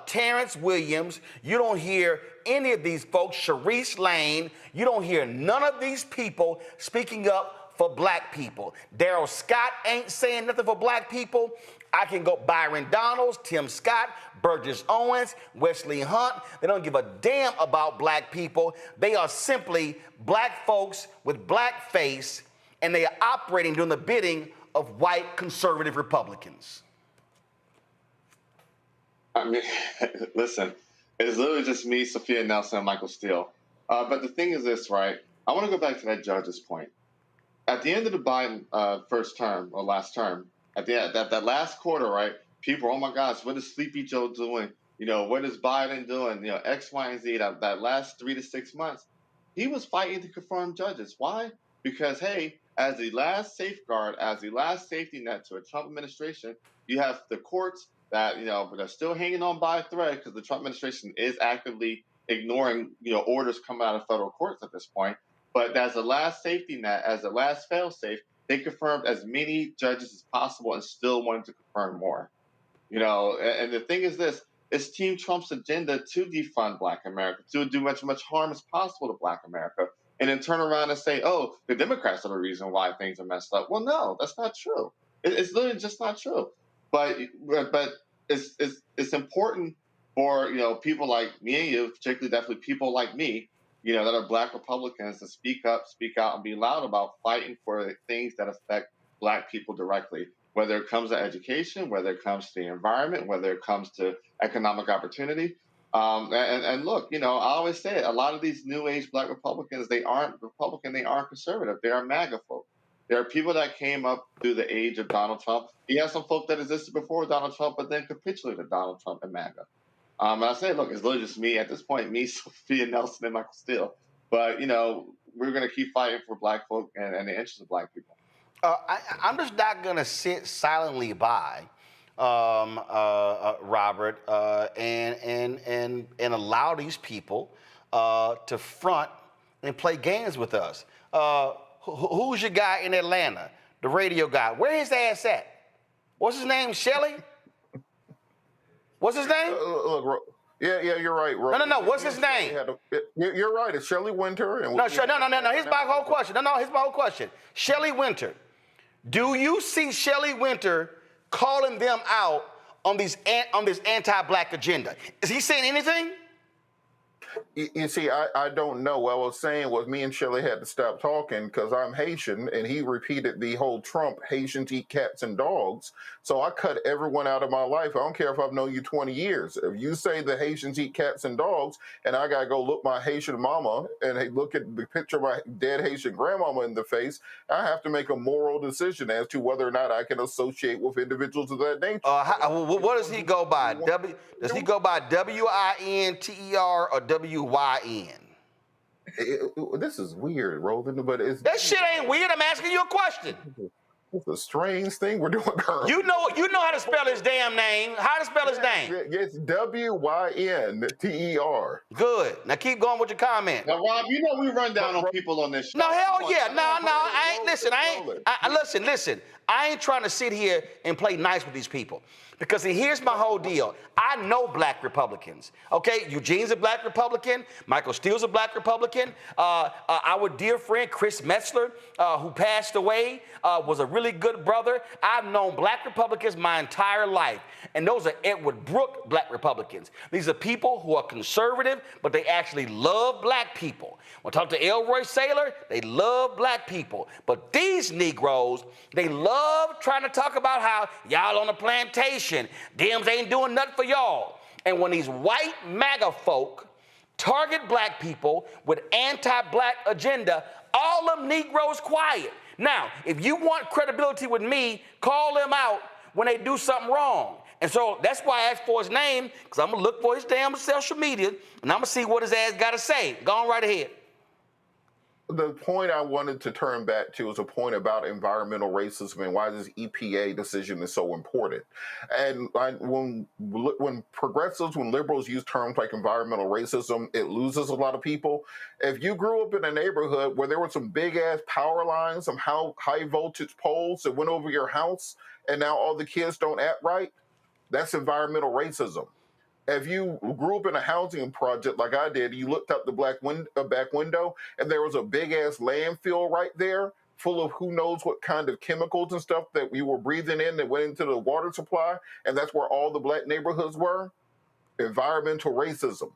Terrence Williams. You don't hear any of these folks, Sharice Lane. You don't hear none of these people speaking up for Black people. Darrell Scott ain't saying nothing for Black people. I can go Byron Donalds, Tim Scott, Burgess Owens, Wesley Hunt. They don't give a damn about Black people. They are simply Black folks with Black face, and they are operating doing the bidding of white conservative Republicans. I mean, listen, it's literally just me, Sophia Nelson, and Michael Steele. But the thing is this, right? I want to go back to that judge's point. At the end of the Biden first term or last term, at the end, that last quarter, right? People, oh my gosh, what is Sleepy Joe doing? You know, what is Biden doing? You know, X, Y, and Z. That last 3 to 6 months, he was fighting to confirm judges. Why? Because, hey, as the last safeguard, as the last safety net to a Trump administration, you have the courts that, you know, they're still hanging on by a thread because the Trump administration is actively ignoring, you know, orders coming out of federal courts at this point. But as a last safety net, as a last fail-safe, they confirmed as many judges as possible and still wanted to confirm more. And the thing is this, it's Team Trump's agenda to defund Black America, to do much harm as possible to Black America, and then turn around and say, oh, the Democrats are the reason why things are messed up. Well, no, that's not true. It's literally just not true. But it's important for people like me and you, particularly definitely people like me, that are Black Republicans, to speak up, speak out, and be loud about fighting for things that affect Black people directly, whether it comes to education, whether it comes to the environment, whether it comes to economic opportunity. And look, I always say it, a lot of these new age Black Republicans, they aren't Republican, they aren't conservative, they are MAGA folk. There are people that came up through the age of Donald Trump. You have some folk that existed before Donald Trump, but then capitulated to Donald Trump and MAGA. And I say, look, it's literally just me at this point, me, Sophia Nelson, and Michael Steele. But, we're going to keep fighting for Black folk and the interests of Black people. I'm just not going to sit silently by, Robert, and allow these people to front and play games with us. Who's your guy in Atlanta? The radio guy. Where his ass at? What's his name? Shelley? What's his name? Yeah, you're right. No. What's his name? You're right. It's Shelley Winter. And no. Here's my whole question. Here's my whole question. Shelley Winter. Do you see Shelley Winter calling them out on this anti-Black agenda? Is he saying anything? You see, I don't know. What I was saying was me and Shelley had to stop talking because I'm Haitian, and he repeated the whole Trump, Haitians eat cats and dogs. So I cut everyone out of my life. I don't care if I've known you 20 years. If you say the Haitians eat cats and dogs, and I got to go look my Haitian mama and look at the picture of my dead Haitian grandmama in the face, I have to make a moral decision as to whether or not I can associate with individuals of that nature. What does he go by? Does he go by WINTER or WYN? This is weird, Roland, but that shit ain't weird. I'm asking you a question. It's a strange thing we're doing, girl. You know how to spell his damn name. How to spell his name? It's WYNTER. Good. Now keep going with your comment. Now, Rob, we run down on people on this show. No, hell yeah. No. I ain't. Listen. Listen. I ain't trying to sit here and play nice with these people. Because here's my whole deal. I know Black Republicans. Okay, Eugene's a Black Republican. Michael Steele's a Black Republican. Our dear friend Chris Metzler, who passed away, was a really good brother. I've known Black Republicans my entire life, and those are Edward Brooke Black Republicans. These are people who are conservative, but they actually love Black people. When I talk to Elroy Saylor, they love Black people. But these Negroes, they love trying to talk about how y'all on the plantation. Dems ain't doing nothing for y'all. And when these white MAGA folk target Black people with anti-Black agenda, all them Negroes quiet. Now, if you want credibility with me, call them out when they do something wrong. And so that's why I asked for his name, because I'm going to look for his damn social media, and I'm going to see what his ass got to say. Go on right ahead. The point I wanted to turn back to is a point about environmental racism and why this EPA decision is so important. And when progressives, when liberals use terms like environmental racism, it loses a lot of people. If you grew up in a neighborhood where there were some big-ass power lines, some high-voltage poles that went over your house, and now all the kids don't act right, that's environmental racism. If you grew up in a housing project like I did, you looked out the back window, and there was a big-ass landfill right there full of who knows what kind of chemicals and stuff that we were breathing in that went into the water supply, and that's where all the Black neighborhoods were. Environmental racism.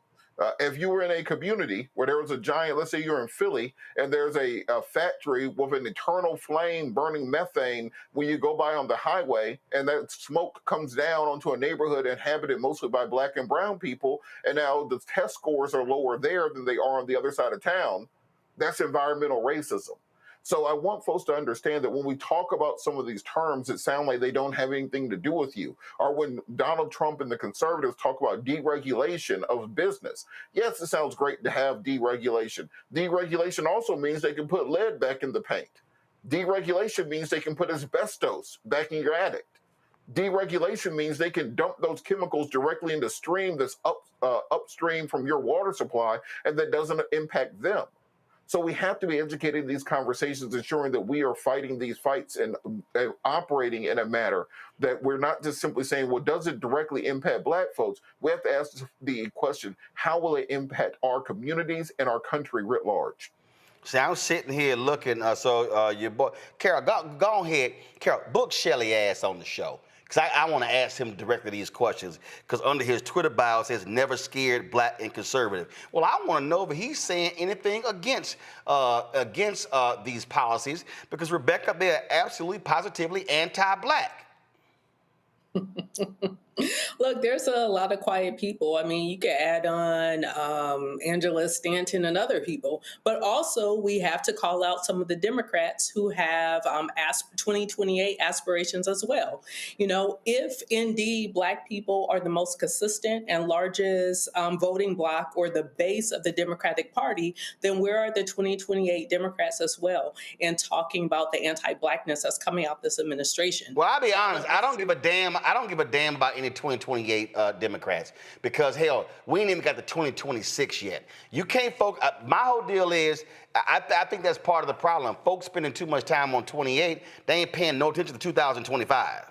If you were in a community where there was a giant, let's say you're in Philly, and there's a factory with an eternal flame burning methane when you go by on the highway, and that smoke comes down onto a neighborhood inhabited mostly by Black and brown people, and now the test scores are lower there than they are on the other side of town, that's environmental racism. So I want folks to understand that when we talk about some of these terms, it sounds like they don't have anything to do with you. Or when Donald Trump and the conservatives talk about deregulation of business. Yes, it sounds great to have deregulation. Deregulation also means they can put lead back in the paint. Deregulation means they can put asbestos back in your attic. Deregulation means they can dump those chemicals directly into stream that's upstream from your water supply, and that doesn't impact them. So we have to be educating these conversations, ensuring that we are fighting these fights and operating in a manner that we're not just simply saying, well, does it directly impact Black folks? We have to ask the question, how will it impact our communities and our country writ large? See, I'm sitting here looking, your boy, Carol, go ahead. Carol, book Shelly ass on the show. Because I want to ask him directly these questions. Because under his Twitter bio it says, never scared, Black, and conservative. Well, I want to know if he's saying anything against these policies. Because, Rebecca, they're absolutely, positively anti-Black. Look, there's a lot of quiet people. I mean, you could add on Angela Stanton and other people, but also we have to call out some of the Democrats who have 2028 aspirations as well. You know, if indeed Black people are the most consistent and largest voting bloc or the base of the Democratic Party, then where are the 2028 Democrats as well in talking about the anti-Blackness that's coming out this administration? Well, I'll be honest, I don't give a damn about any 2028 Democrats, because hell, we ain't even got the 2026 yet. You can't focus. My whole deal is, I think that's part of the problem. Folks spending too much time on 28, they ain't paying no attention to 2025.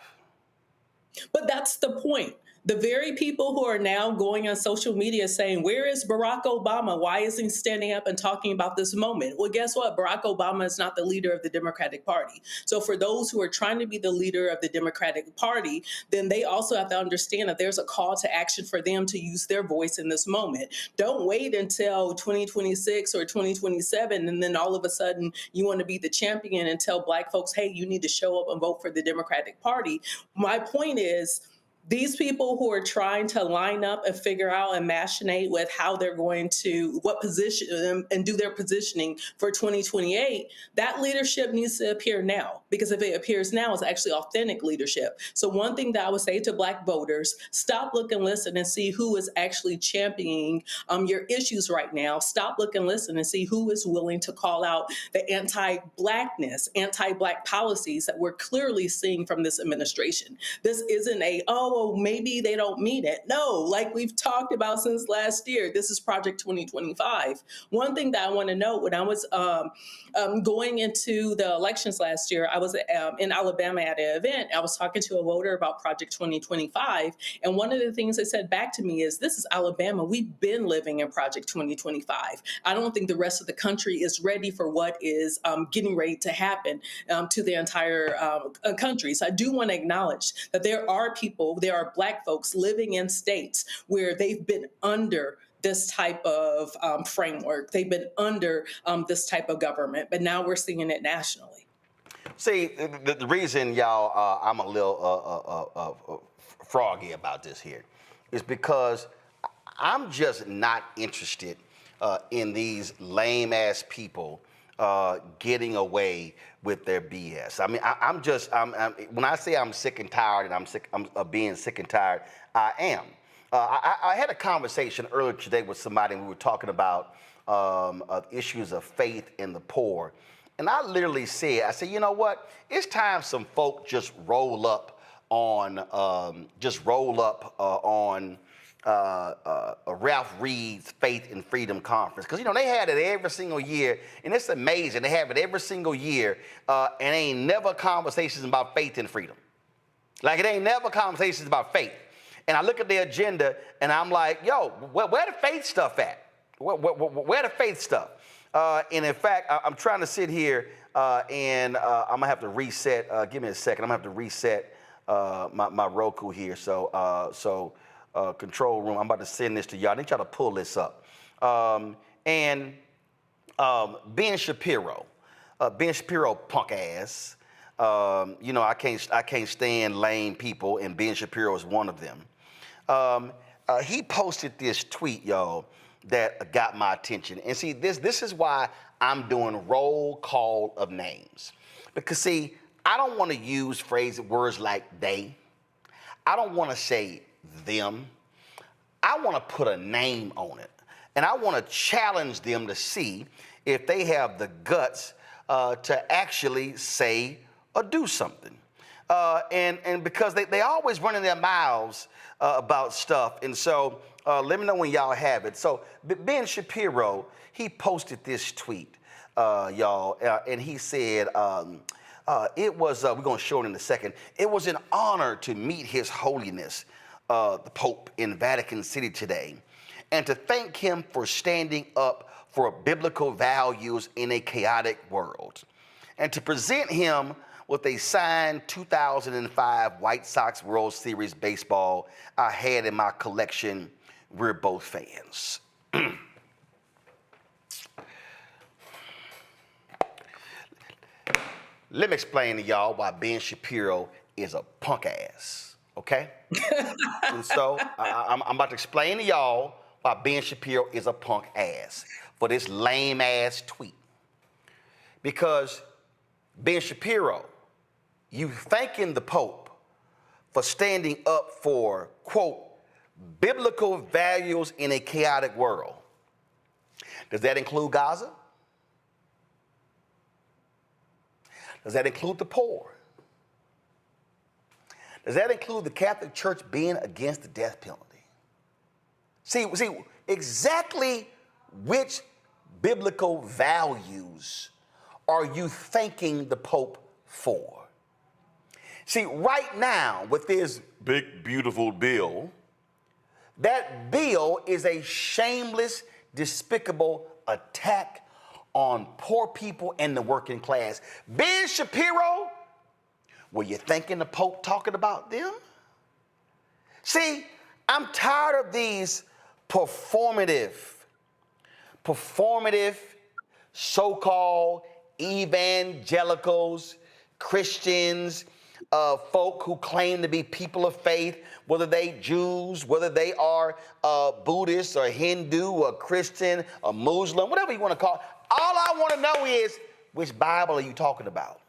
But that's the point. The very people who are now going on social media saying, where is Barack Obama? Why isn't he standing up and talking about this moment? Well, guess what? Barack Obama is not the leader of the Democratic Party. So for those who are trying to be the leader of the Democratic Party, then they also have to understand that there's a call to action for them to use their voice in this moment. Don't wait until 2026 or 2027 and then all of a sudden you want to be the champion and tell Black folks, hey, you need to show up and vote for the Democratic Party. My point is, these people who are trying to line up and figure out and machinate with how they're going to, what position and do their positioning for 2028, that leadership needs to appear now. Because if it appears now, it's actually authentic leadership. So one thing that I would say to Black voters, stop, look, and listen and see who is actually championing your issues right now. Stop, look, and listen and see who is willing to call out the anti-Blackness, anti-Black policies that we're clearly seeing from this administration. This isn't maybe they don't mean it. No, like we've talked about since last year, this is Project 2025. One thing that I want to note, when I was going into the elections last year, I was in Alabama at an event. I was talking to a voter about Project 2025. And one of the things they said back to me is, this is Alabama. We've been living in Project 2025. I don't think the rest of the country is ready for what is getting ready to happen to the entire country. So I do want to acknowledge that there are people, there are Black folks living in states where they've been under this type of framework. They've been under this type of government, but now we're seeing it nationally. See, the reason, y'all, I'm a little froggy about this here is because I'm just not interested in these lame-ass people getting away with their BS. I mean, I'm when I say I'm sick and tired, and I'm sick of being sick and tired, I am. I had a conversation earlier today with somebody, and we were talking about issues of faith in the poor. And I literally said, I said, you know what? It's time some folk just roll up on Ralph Reed's Faith and Freedom Conference. Because, you know, they had it every single year, and it's amazing. They have it every single year, and ain't never conversations about faith and freedom. Like, it ain't never conversations about faith. And I look at the agenda, and I'm like, yo, where the faith stuff at? Where the faith stuff? And in fact, I'm trying to sit here, and I'm going to have to reset. Give me a second. I'm going to have to reset my Roku here. So control room, I'm about to send this to y'all. I need y'all to pull this up. Ben Shapiro, punk ass. You know, I can't stand lame people, and Ben Shapiro is one of them. He posted this tweet, y'all, that got my attention. And see, this is why I'm doing roll call of names. Because see, I don't want to use words like they. I don't want to say them. I want to put a name on it. And I want to challenge them to see if they have the guts to actually say or do something. And because they always running their mouths about stuff. And so let me know when y'all have it. So Ben Shapiro, he posted this tweet. y'all, and he said, it was, we're going to show it in a second, it was an honor to meet His Holiness, the Pope, in Vatican City today, and to thank him for standing up for biblical values in a chaotic world, and to present him with a signed 2005 White Sox World Series baseball I had in my collection. We're both fans. Let me explain to y'all why Ben Shapiro is a punk ass, okay? And so I'm about to explain to y'all why Ben Shapiro is a punk ass for this lame ass tweet. Because Ben Shapiro, you thanking the Pope for standing up for, quote, biblical values in a chaotic world. Does that include Gaza? Does that include the poor? Does that include the Catholic Church being against the death penalty? See, exactly which biblical values are you thanking the Pope for? See, right now, with this big, beautiful bill, that bill is a shameless, despicable attack on poor people and the working class. Ben Shapiro, were you thinking the Pope talking about them? See, I'm tired of these performative so-called evangelicals, Christians, folk who claim to be people of faith, whether they Jews, whether they are Buddhist or Hindu or Christian or Muslim, whatever you want to call it. All I want to know is, which Bible are you talking about?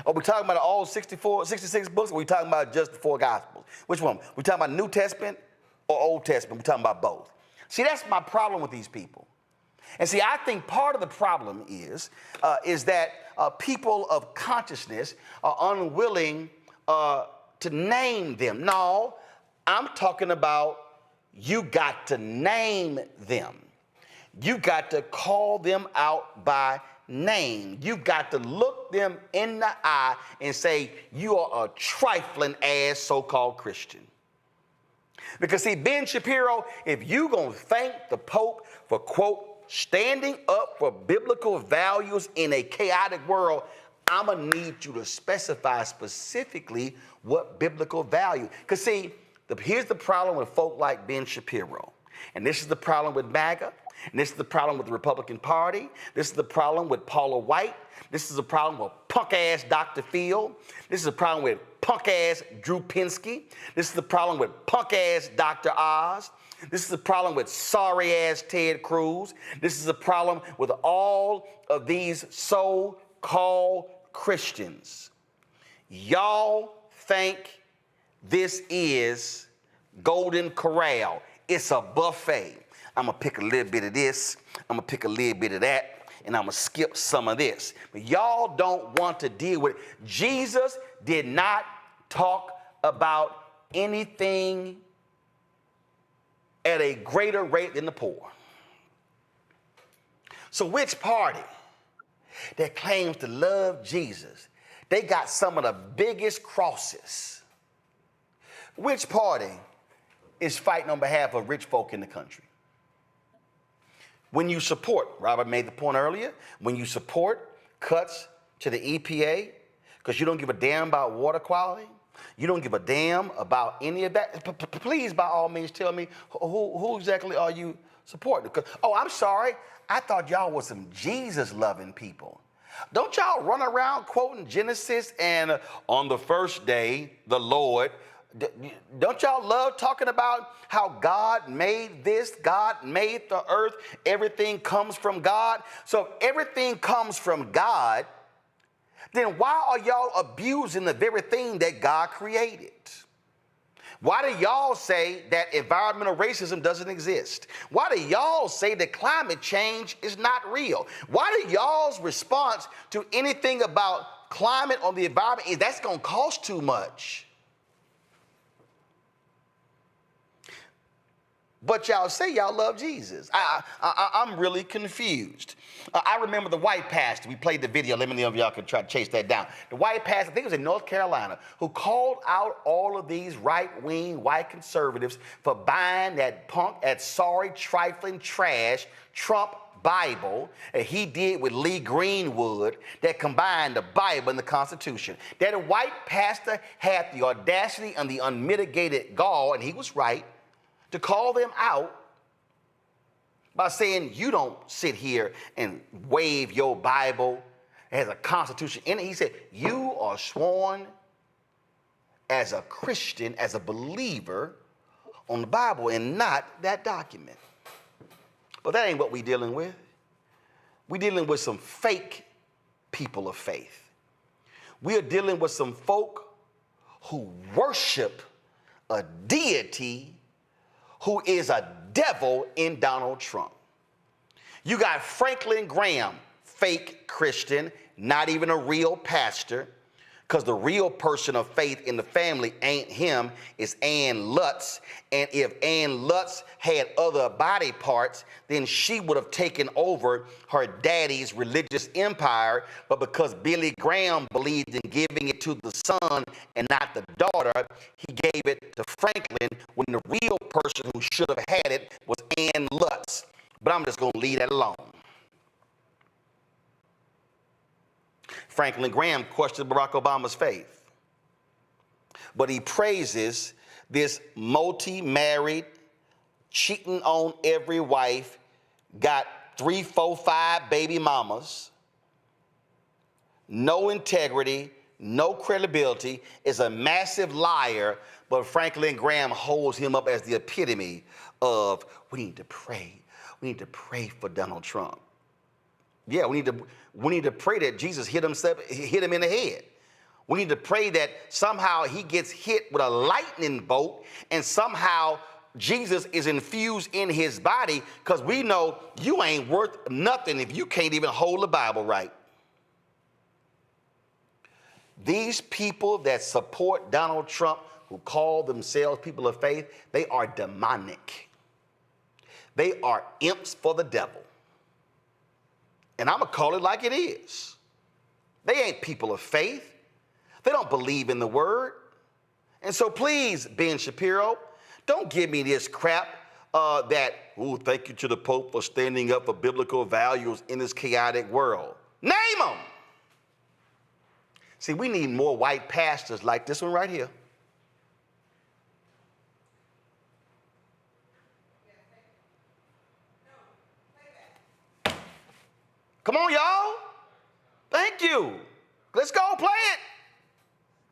Are we talking about all 66 books, or are we talking about just the 4 Gospels? Which one? We talking about New Testament or Old Testament? We're talking about both. See, that's my problem with these people. And see, I think part of the problem is that people of consciousness are unwilling to name them. No, I'm talking about you got to name them. You got to call them out by name. You got to look them in the eye and say, you are a trifling ass so-called Christian. Because see, Ben Shapiro, if you gonna thank the Pope for, quote, standing up for biblical values in a chaotic world, I'm gonna need you to specify specifically what biblical value. Because see, here's the problem with folk like Ben Shapiro. And this is the problem with MAGA. And this is the problem with the Republican Party. This is the problem with Paula White. This is the problem with punk-ass Dr. Phil. This is the problem with punk-ass Drew Pinsky. This is the problem with punk-ass Dr. Oz. This is the problem with sorry-ass Ted Cruz. This is the problem with all of these so-called Christians. Y'all think this is Golden Corral. It's a buffet. I'm going to pick a little bit of this, I'm going to pick a little bit of that, and I'm going to skip some of this. But y'all don't want to deal with it. Jesus did not talk about anything at a greater rate than the poor. So which party that claims to love Jesus, they got some of the biggest crosses? Which party is fighting on behalf of rich folk in the country? When you support, Robert made the point earlier, when you support cuts to the EPA because you don't give a damn about water quality, you don't give a damn about any of that, please, by all means, tell me who exactly are you supporting? Because, oh, I'm sorry, I thought y'all were some Jesus-loving people. Don't y'all run around quoting Genesis and on the first day, the Lord? Don't y'all love talking about how God made this, God made the earth, everything comes from God? So if everything comes from God, then why are y'all abusing the very thing that God created? Why do y'all say that environmental racism doesn't exist? Why do y'all say that climate change is not real? Why do y'all's response to anything about climate or the environment is that's going to cost too much? but y'all say y'all love Jesus. I'm really confused. I remember the white pastor. We played the video. Let me know if y'all could try to chase that down. The white pastor, I think it was in North Carolina, who called out all of these right-wing white conservatives for buying that punk, that sorry, trifling trash Trump Bible he did with Lee Greenwood that combined the Bible and the Constitution. That white pastor had the audacity and the unmitigated gall, and he was right, to call them out by saying, you don't sit here and wave your Bible as a Constitution in it. He said, you are sworn as a Christian, as a believer on the Bible and not that document. But that ain't what we're dealing with. We're dealing with some fake people of faith. We are dealing with some folk who worship a deity who is a devil in Donald Trump. You got Franklin Graham, fake Christian, not even a real pastor, because the real person of faith in the family ain't him, it's Ann Lutz. And if Ann Lutz had other body parts, then she would have taken over her daddy's religious empire. But because Billy Graham believed in giving it to the son and not the daughter, he gave it to Franklin when the real person who should have had it was Ann Lutz. But I'm just going to leave that alone. Franklin Graham questioned Barack Obama's faith, but he praises this multi-married, cheating on every wife, got 3, 4, 5 baby mamas, no integrity, no credibility, is a massive liar, but Franklin Graham holds him up as the epitome of, we need to pray. We need to pray for Donald Trump. Yeah, we need to pray that Jesus hit him in the head. We need to pray that somehow he gets hit with a lightning bolt and somehow Jesus is infused in his body, because we know you ain't worth nothing if you can't even hold the Bible right. These people that support Donald Trump, who call themselves people of faith, they are demonic. They are imps for the devil. And I'm going to call it like it is. They ain't people of faith. They don't believe in the word. And so please, Ben Shapiro, don't give me this crap thank you to the Pope for standing up for biblical values in this chaotic world. Name them. See, we need more white pastors like this one right here. Come on, y'all. Thank you. Let's go play it.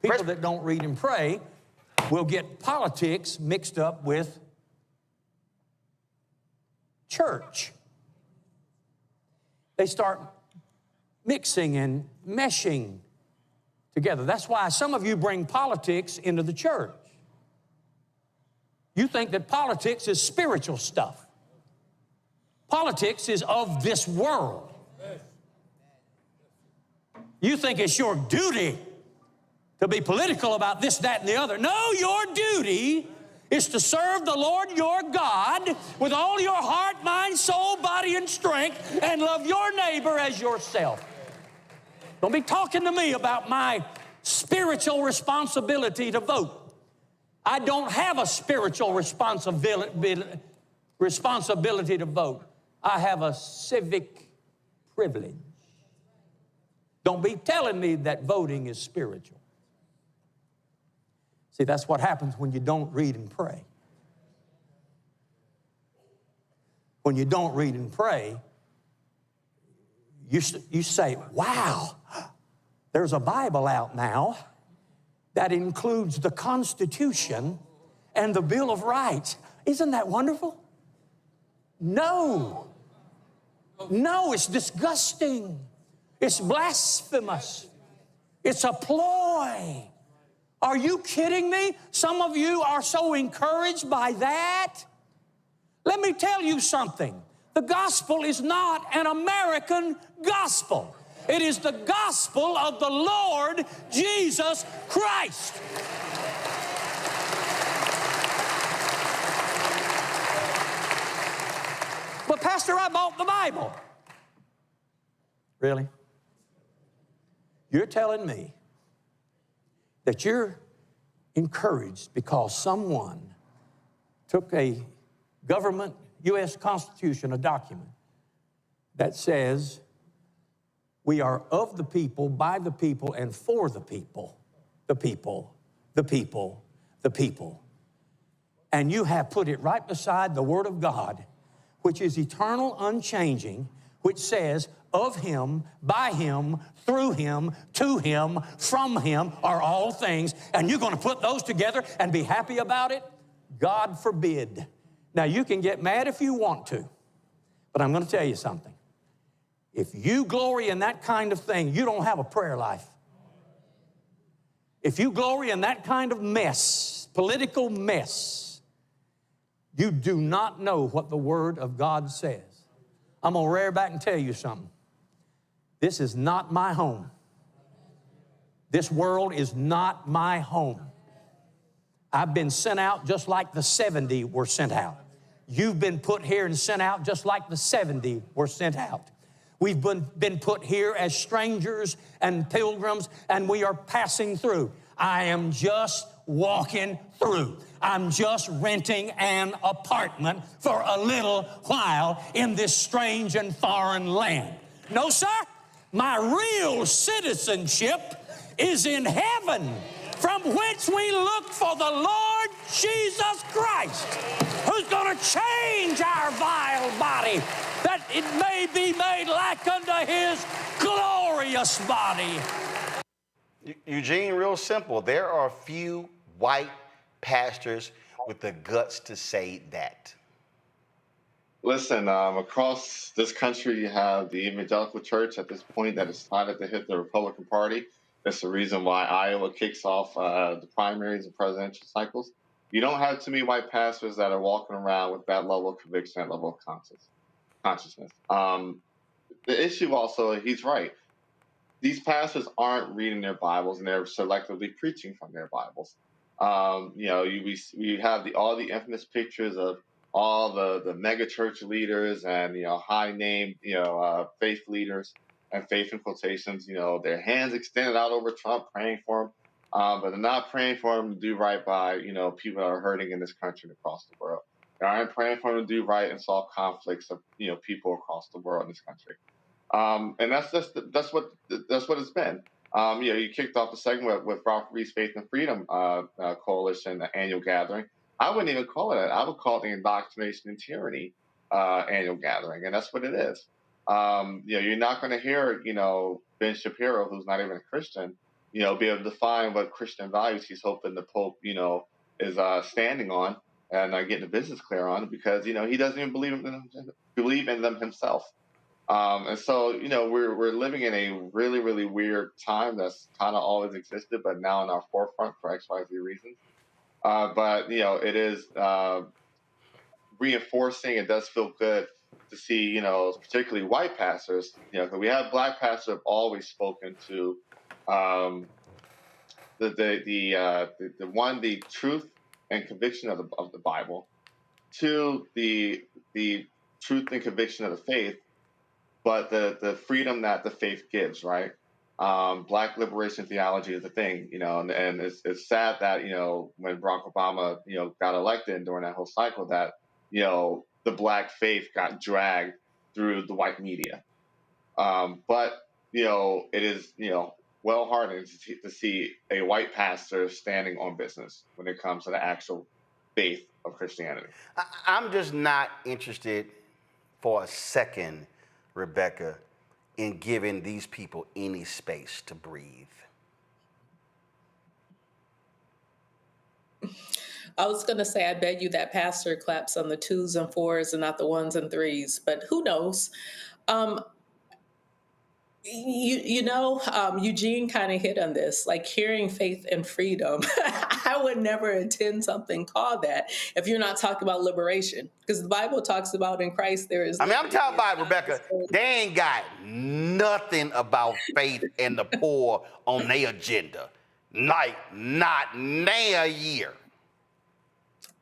People that don't read and pray will get politics mixed up with church. They start mixing and meshing together. That's why some of you bring politics into the church. You think that politics is spiritual stuff. Politics is of this world. You think it's your duty to be political about this, that, and the other. No, your duty is to serve the Lord your God with all your heart, mind, soul, body, and strength, and love your neighbor as yourself. Don't be talking to me about my spiritual responsibility to vote. I don't have a spiritual responsibility to vote. I have a civic privilege. Don't be telling me that voting is spiritual. See, that's what happens when you don't read and pray. When you don't read and pray, you say, wow, there's a Bible out now that includes the Constitution and the Bill of Rights. Isn't that wonderful? No. No, it's disgusting. It's blasphemous. It's a ploy. Are you kidding me? Some of you are so encouraged by that. Let me tell you something. The gospel is not an American gospel. It is the gospel of the Lord Jesus Christ. Pastor, I bought the Bible. Really? You're telling me that you're encouraged because someone took a government, U.S. Constitution, a document that says we are of the people, by the people, and for the people, the people, the people, the people. And you have put it right beside the Word of God, which is eternal, unchanging, which says, of him, by him, through him, to him, from him are all things, and you're going to put those together and be happy about it? God forbid. Now, you can get mad if you want to, but I'm going to tell you something. If you glory in that kind of thing, you don't have a prayer life. If you glory in that kind of mess, political mess, you do not know what the Word of God says. I'm going to rear back and tell you something. This is not my home. This world is not my home. I've been sent out just like the 70 were sent out. You've been put here and sent out just like the 70 were sent out. We've been put here as strangers and pilgrims, and we are passing through. I am just walking through. I'm just renting an apartment for a little while in this strange and foreign land. No, sir. My real citizenship is in heaven, from which we look for the Lord Jesus Christ, who's going to change our vile body, that it may be made like unto his glorious body. Eugene, real simple. There are few white pastors with the guts to say that. Listen, across this country, you have the evangelical church at this point that is decided to hit the Republican Party. That's the reason why Iowa kicks off the primaries and presidential cycles. You don't have too many white pastors that are walking around with that level of conviction, that level of consciousness. The issue also, he's right. These pastors aren't reading their Bibles, and they're selectively preaching from their Bibles. We have all the infamous pictures of all the mega church leaders and high name faith leaders and faith in quotations, their hands extended out over Trump, praying for him, but they're not praying for him to do right by people that are hurting in this country and across the world. They aren't praying for him to do right and solve conflicts of people across the world in this country. And that's what it's been. You kicked off the segment with Ralph Reed's Faith and Freedom Coalition annual gathering. I wouldn't even call it that. I would call it the Indoctrination and Tyranny annual gathering, and that's what it is. You're not going to hear Ben Shapiro, who's not even a Christian, be able to define what Christian values he's hoping the Pope is standing on and getting the business clear on, because he doesn't even believe in them himself. And so, we're living in a really, really weird time that's kind of always existed, but now in our forefront for XYZ reasons. But it is reinforcing. It does feel good to see, particularly white pastors. Because we have black pastors who have always spoken to the truth and conviction of the Bible, to the truth and conviction of the faith, but the freedom that the faith gives, right? Black liberation theology is a thing, and it's sad that, when Barack Obama, got elected and during that whole cycle that, the black faith got dragged through the white media. But, it is, well heartening to see a white pastor standing on business when it comes to the actual faith of Christianity. I'm just not interested for a second, Rebecca, in giving these people any space to breathe. I was going to say, I bet you that pastor claps on the 2s and 4s and not the 1s and 3s, but who knows? Eugene kind of hit on this, like hearing faith and freedom. I would never attend something called that if you're not talking about liberation, because the Bible talks about in Christ there is. I'm talking about, Rebecca, they ain't got nothing about faith and the poor on their agenda. Not a year.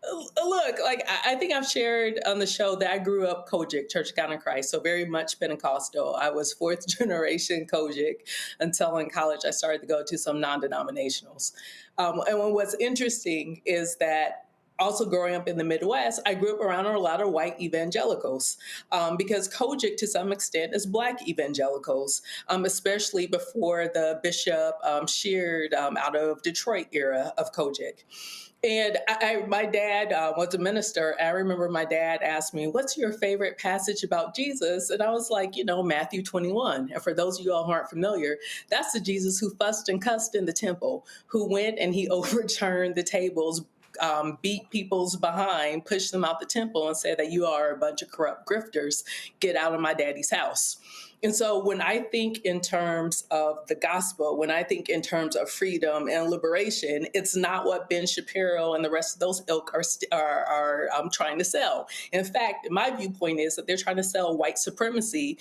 Look, like I think I've shared on the show that I grew up Kojic, Church of God in Christ, so very much Pentecostal. I was fourth generation Kojic until in college I started to go to some non-denominationals. And what's interesting is that also growing up in the Midwest, I grew up around a lot of white evangelicals because Kojic to some extent is Black evangelicals, especially before the Bishop sheared out of Detroit era of Kojic. And my dad was a minister. I remember my dad asked me, what's your favorite passage about Jesus? And I was like, Matthew 21. And for those of you all who aren't familiar, that's the Jesus who fussed and cussed in the temple, who went and he overturned the tables, beat people's behind, pushed them out the temple and said that you are a bunch of corrupt grifters. Get out of my daddy's house. And so when I think in terms of the gospel, when I think in terms of freedom and liberation, it's not what Ben Shapiro and the rest of those ilk are trying to sell. In fact, my viewpoint is that they're trying to sell white supremacy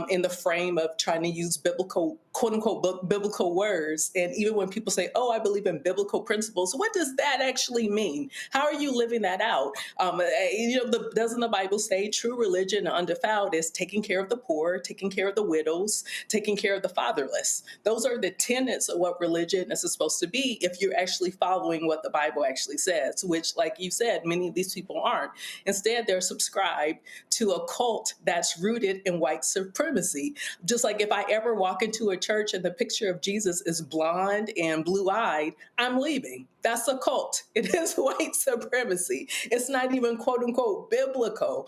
in the frame of trying to use biblical, quote unquote, biblical words. And even when people say, oh, I believe in biblical principles, what does that actually mean? How are you living that out? Doesn't the Bible say true religion undefiled is taking care of the poor, taking care of the widows, taking care of the fatherless? Those are the tenets of what religion is supposed to be if you're actually following what the Bible actually says, which, like you said, many of these people aren't. Instead, they're subscribed to a cult that's rooted in white supremacy. Just like if I ever walk into a church and the picture of Jesus is blonde and blue-eyed, I'm leaving. That's a cult. It is white supremacy. It's not even quote unquote biblical.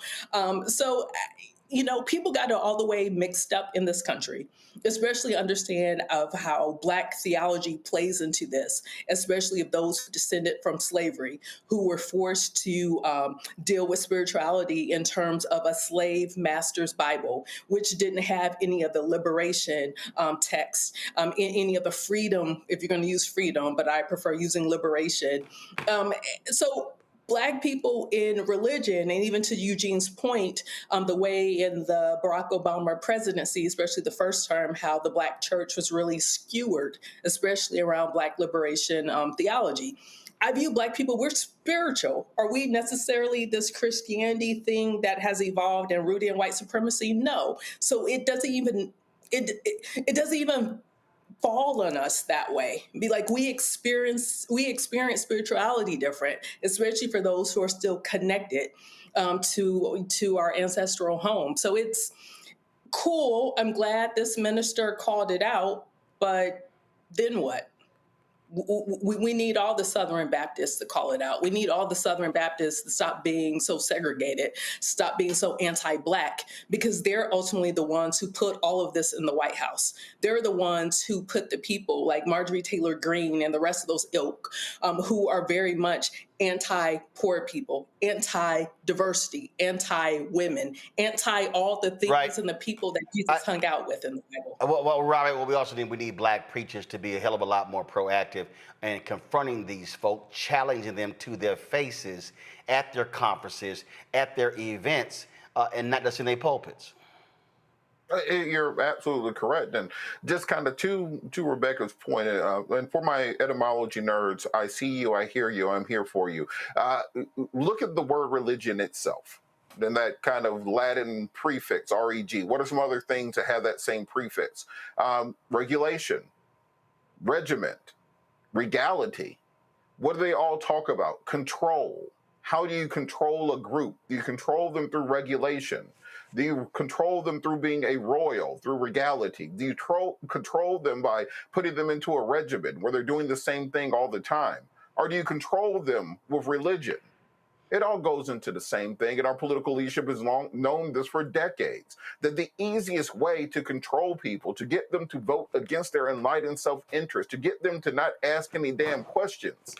People got it all the way mixed up in this country, especially understand of how Black theology plays into this, especially of those who descended from slavery, who were forced to deal with spirituality in terms of a slave master's Bible, which didn't have any of the liberation text, any of the freedom, if you're going to use freedom, but I prefer using liberation. So Black people in religion, and even to Eugene's point, the way in the Barack Obama presidency, especially the first term, how the Black church was really skewered, especially around Black liberation theology. I view Black people, we're spiritual. Are we necessarily this Christianity thing that has evolved and rooted in white supremacy? No. So it doesn't even fall on us that way. Be like, we experience spirituality different, especially for those who are still connected to our ancestral home. So it's cool. I'm glad this minister called it out, but then what? We need all the Southern Baptists to call it out. We need all the Southern Baptists to stop being so segregated, stop being so anti-Black, because they're ultimately the ones who put all of this in the White House. They're the ones who put the people like Marjorie Taylor Greene and the rest of those ilk who are very much anti-poor people, anti-diversity, anti-women, anti all the things and the people that Jesus hung out with in the Bible. Well, Robert, we also need Black preachers to be a hell of a lot more proactive in confronting these folk, challenging them to their faces at their conferences, at their events, and not just in their pulpits. You're absolutely correct. And just kind of to Rebecca's point, and for my etymology nerds, I see you, I hear you, I'm here for you. Look at the word religion itself. Then that kind of Latin prefix, reg. What are some other things that have that same prefix? Regulation, regiment, regality. What do they all talk about? Control. How do you control a group? Do you control them through regulation? Do you control them through being a royal, through regality? Do you control them by putting them into a regiment where they're doing the same thing all the time? Or do you control them with religion? It all goes into the same thing, and our political leadership has known this for decades, that the easiest way to control people, to get them to vote against their enlightened self-interest, to get them to not ask any damn questions,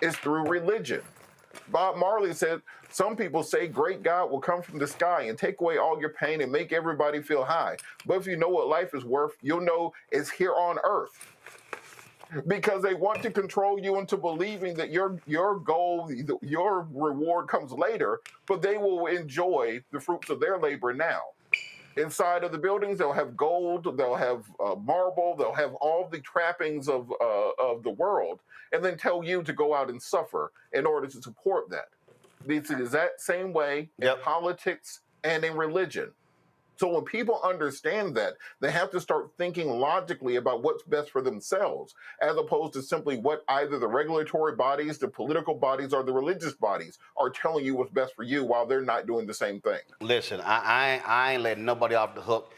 is through religion. Bob Marley said, some people say great God will come from the sky and take away all your pain and make everybody feel high. But if you know what life is worth, you'll know it's here on earth. Because they want to control you into believing that your goal, your reward comes later, but they will enjoy the fruits of their labor now. Inside of the buildings, they'll have gold, they'll have marble, they'll have all the trappings of the world, and then tell you to go out and suffer in order to support that. It's the exact same way in politics and in religion. So when people understand that, they have to start thinking logically about what's best for themselves, as opposed to simply what either the regulatory bodies, the political bodies, or the religious bodies are telling you what's best for you while they're not doing the same thing. Listen, I ain't letting nobody off the hook.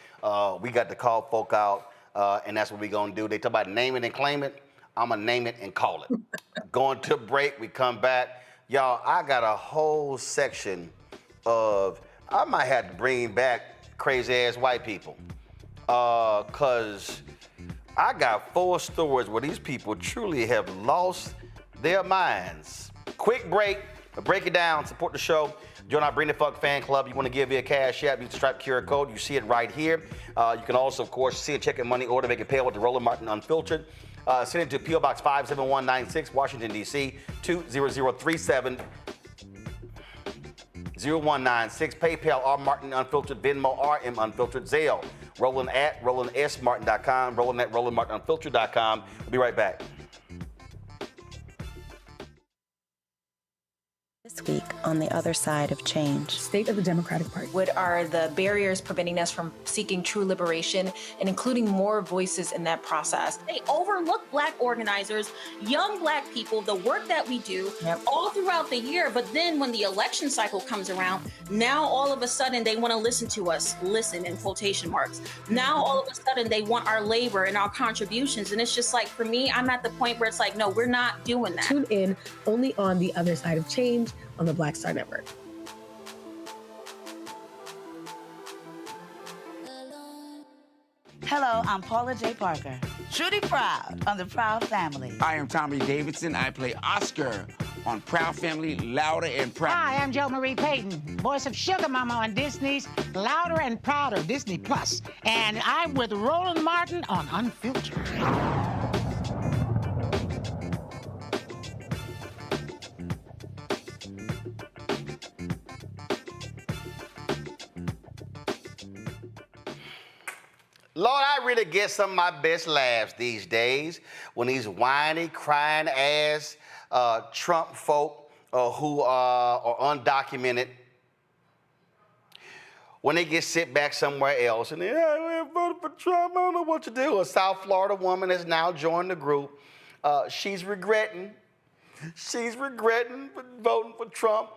We got to call folk out, and that's what we're going to do. They talk about name it and claim it. I'm going to name it and call it. Going to break, we come back. Y'all, I got a whole section of, I might have to bring back crazy-ass white people. Because I got 4 stories where these people truly have lost their minds. Quick break, break it down, support the show. Join our Bring the Fuck fan club. You want to give via Cash App, use the Stripe QR code. You see it right here. You can also, of course, see a check and money order, make it payable to Roland Martin Unfiltered. Send it to P.O. Box 57196, Washington, D.C., 20037. 0196, PayPal, R Martin Unfiltered, Venmo, RM Unfiltered, Zelle, Roland at RolandSMartin.com, Roland at RolandMartinUnfiltered.com. We'll be right back. This week on the other side of change. State of the Democratic Party. What are the barriers preventing us from seeking true liberation and including more voices in that process? They overlook Black organizers, young Black people, the work that we do all throughout the year. But then when the election cycle comes around, now all of a sudden they want to listen to us, listen in quotation marks. Now all of a sudden they want our labor and our contributions. And it's just like, for me, I'm at the point where it's like, no, we're not doing that. Tune in only on the other side of change on the Black Star Network. Hello, I'm Paula J. Parker. Truly proud on the Proud Family. I am Tommy Davidson. I play Oscar on Proud Family, Louder and Proud. Hi, I'm Jo Marie Payton, voice of Sugar Mama on Disney's Louder and Prouder, Disney Plus. And I'm with Roland Martin on Unfiltered. Lord, I really get some of my best laughs these days when these whiny, crying ass Trump folk who are undocumented, when they get sit back somewhere else and they voted for Trump, I don't know what to do. A South Florida woman has now joined the group. She's regretting for voting for Trump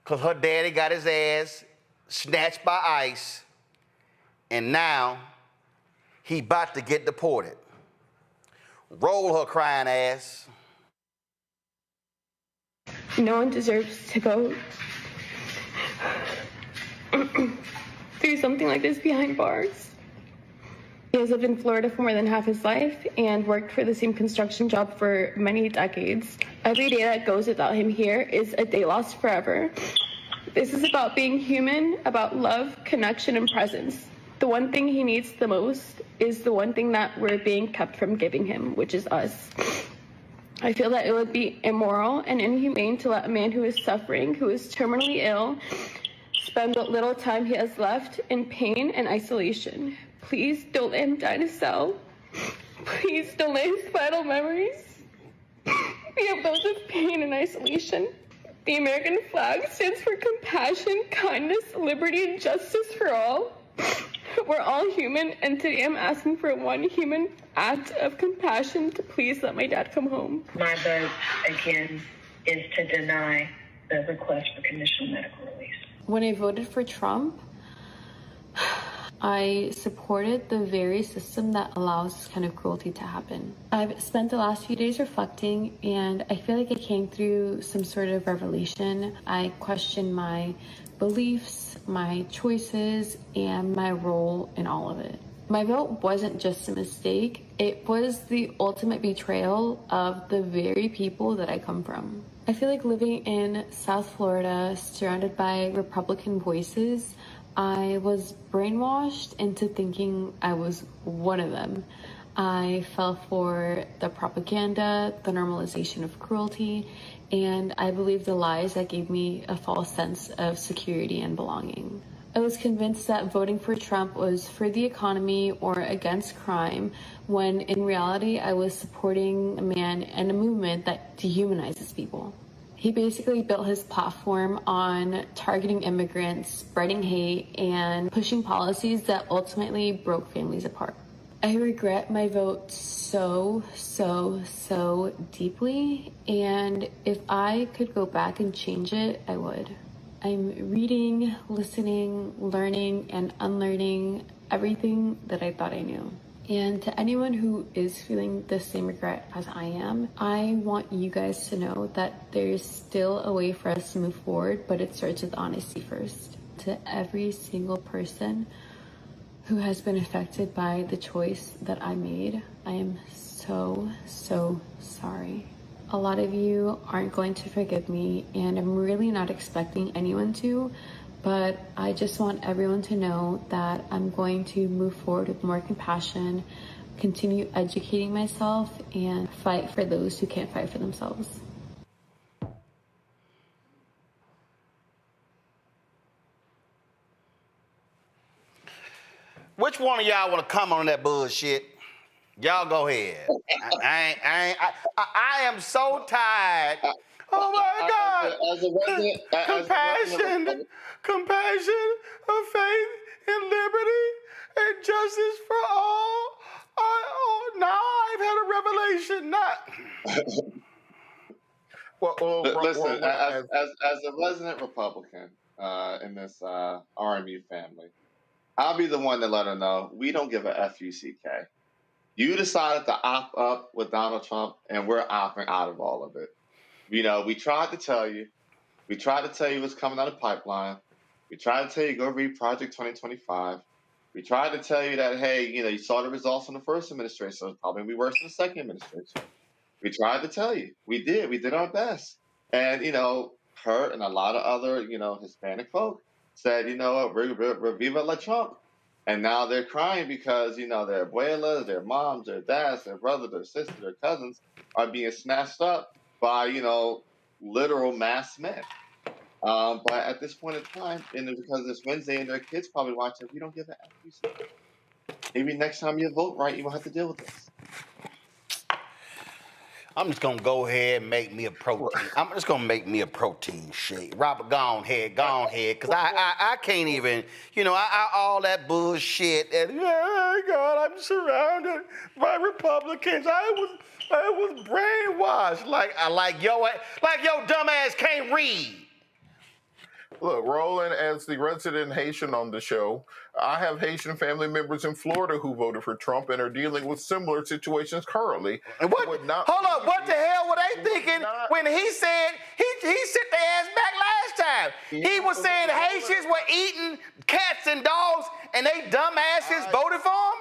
because her daddy got his ass snatched by ICE. And now, he about to get deported. Roll her crying ass. No one deserves to go through something like this behind bars. He has lived in Florida for more than half his life and worked for the same construction job for many decades. Every day that goes without him here is a day lost forever. This is about being human, about love, connection, and presence. The one thing he needs the most is the one thing that we're being kept from giving him, which is us. I feel that it would be immoral and inhumane to let a man who is suffering, who is terminally ill, spend what little time he has left in pain and isolation. Please don't let him die in a cell. Please don't let his vital memories be of those of pain and isolation. The American flag stands for compassion, kindness, liberty, and justice for all. We're all human, and today I'm asking for one human act of compassion to please let my dad come home. My vote, again, is to deny the request for conditional medical release. When I voted for Trump, I supported the very system that allows this kind of cruelty to happen. I've spent the last few days reflecting, and I feel like I came through some sort of revelation. I questioned my beliefs, my choices, and my role in all of it. My vote wasn't just a mistake, it was the ultimate betrayal of the very people that I come from. I feel like living in South Florida, surrounded by Republican voices, I was brainwashed into thinking I was one of them. I fell for the propaganda, the normalization of cruelty, and I believed the lies that gave me a false sense of security and belonging. I was convinced that voting for Trump was for the economy or against crime, when in reality I was supporting a man and a movement that dehumanizes people. He basically built his platform on targeting immigrants, spreading hate, and pushing policies that ultimately broke families apart. I regret my vote so deeply, and if I could go back and change it, I would. I'm reading, listening, learning, and unlearning everything that I thought I knew. And to anyone who is feeling the same regret as I am, I want you guys to know that there's still a way for us to move forward, but it starts with honesty first. To every single person who has been affected by the choice that I made, I am so sorry. A lot of you aren't going to forgive me, and I'm really not expecting anyone to, but I just want everyone to know that I'm going to move forward with more compassion, continue educating myself, and fight for those who can't fight for themselves. Which one of y'all want to comment on that bullshit? Y'all go ahead. I am so tired. Oh my God! Compassion of faith and liberty and justice for all. Now I've had a revelation. Listen, as a resident Republican in this RMU family, I'll be the one to let her know we don't give a FUCK. You decided to opt up with Donald Trump, and we're opting out of all of it. You know, we tried to tell you. We tried to tell you what's coming down the pipeline. We tried to tell you go read Project 2025. We tried to tell you that, hey, you know, you saw the results from the first administration, so it's probably going to be worse than the second administration. We tried to tell you. We did. We did our best. And, you know, her and a lot of other, you know, Hispanic folk said, you know what, we're Viva la Trump. And now they're crying because, you know, their abuelas, their moms, their dads, their brothers, their sisters, their cousins are being snatched up by, you know, literal mass men. But at this point in time, and because it's Wednesday and their kids probably watching, we don't give a F. Maybe next time you vote right, you won't have to deal with this. I'm just gonna go ahead and make me a protein. I'm just gonna make me a protein shake. Robert, go on ahead, cause I can't even, you know, I all that bullshit. And oh God, I'm surrounded by Republicans. I was brainwashed. Like yo dumb ass can't read. Look, Roland, as the resident Haitian on the show, I have Haitian family members in Florida who voted for Trump and are dealing with similar situations currently. And what the hell were they thinking when he said he sit their ass back last time? He was saying Haitians were eating cats and dogs and they dumb asses voted for him?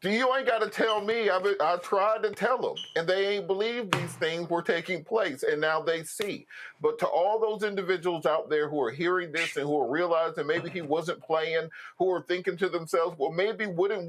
You ain't got to tell me. I tried to tell them, and they ain't believe these things were taking place, and now they see. But to all those individuals out there who are hearing this and who are realizing maybe he wasn't playing, who are thinking to themselves, well, maybe wouldn't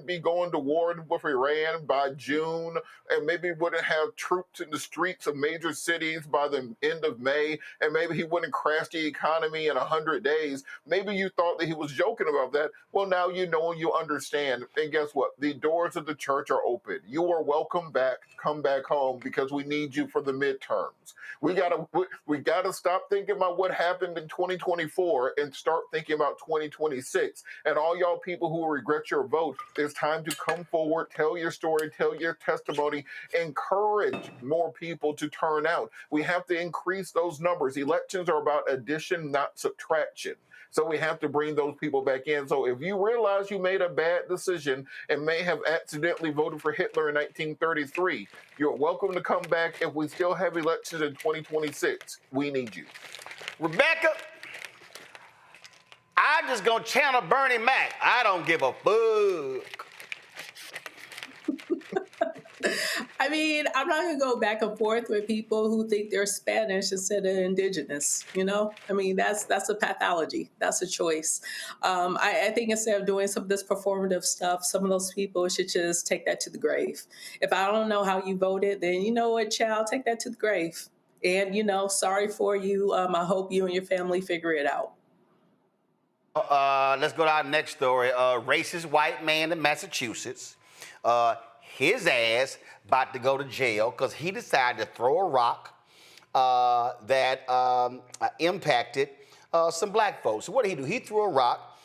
be going to war with Iran by June, and maybe wouldn't have troops in the streets of major cities by the end of May, and maybe he wouldn't crash the economy in 100 days. Maybe you thought that he was joking about that. Well, now you know and you understand. And guess what? The doors of the church are open. You are welcome back. Come back home because we need you for the midterms. We gotta stop thinking about what happened in 2024 and start thinking about 2026. And all y'all people who regret your vote, it's time to come forward, tell your story, tell your testimony, encourage more people to turn out. We have to increase those numbers. Elections are about addition, not subtraction. So we have to bring those people back in. So if you realize you made a bad decision and may have accidentally voted for Hitler in 1933, you're welcome to come back. If we still have elections in 2026, we need you. Rebecca, I'm just gonna channel Bernie Mac. I don't give a fuck. I mean, I'm not going to go back and forth with people who think they're Spanish instead of indigenous, you know? I mean, that's a pathology. That's a choice. I think instead of doing some of this performative stuff, some of those people should just take that to the grave. If I don't know how you voted, then you know what, child, take that to the grave. And, you know, sorry for you. I hope you and your family figure it out. Let's go to our next story. Racist white man in Massachusetts. His ass about to go to jail because he decided to throw a rock that impacted some black folks. So what did he do? He threw a rock,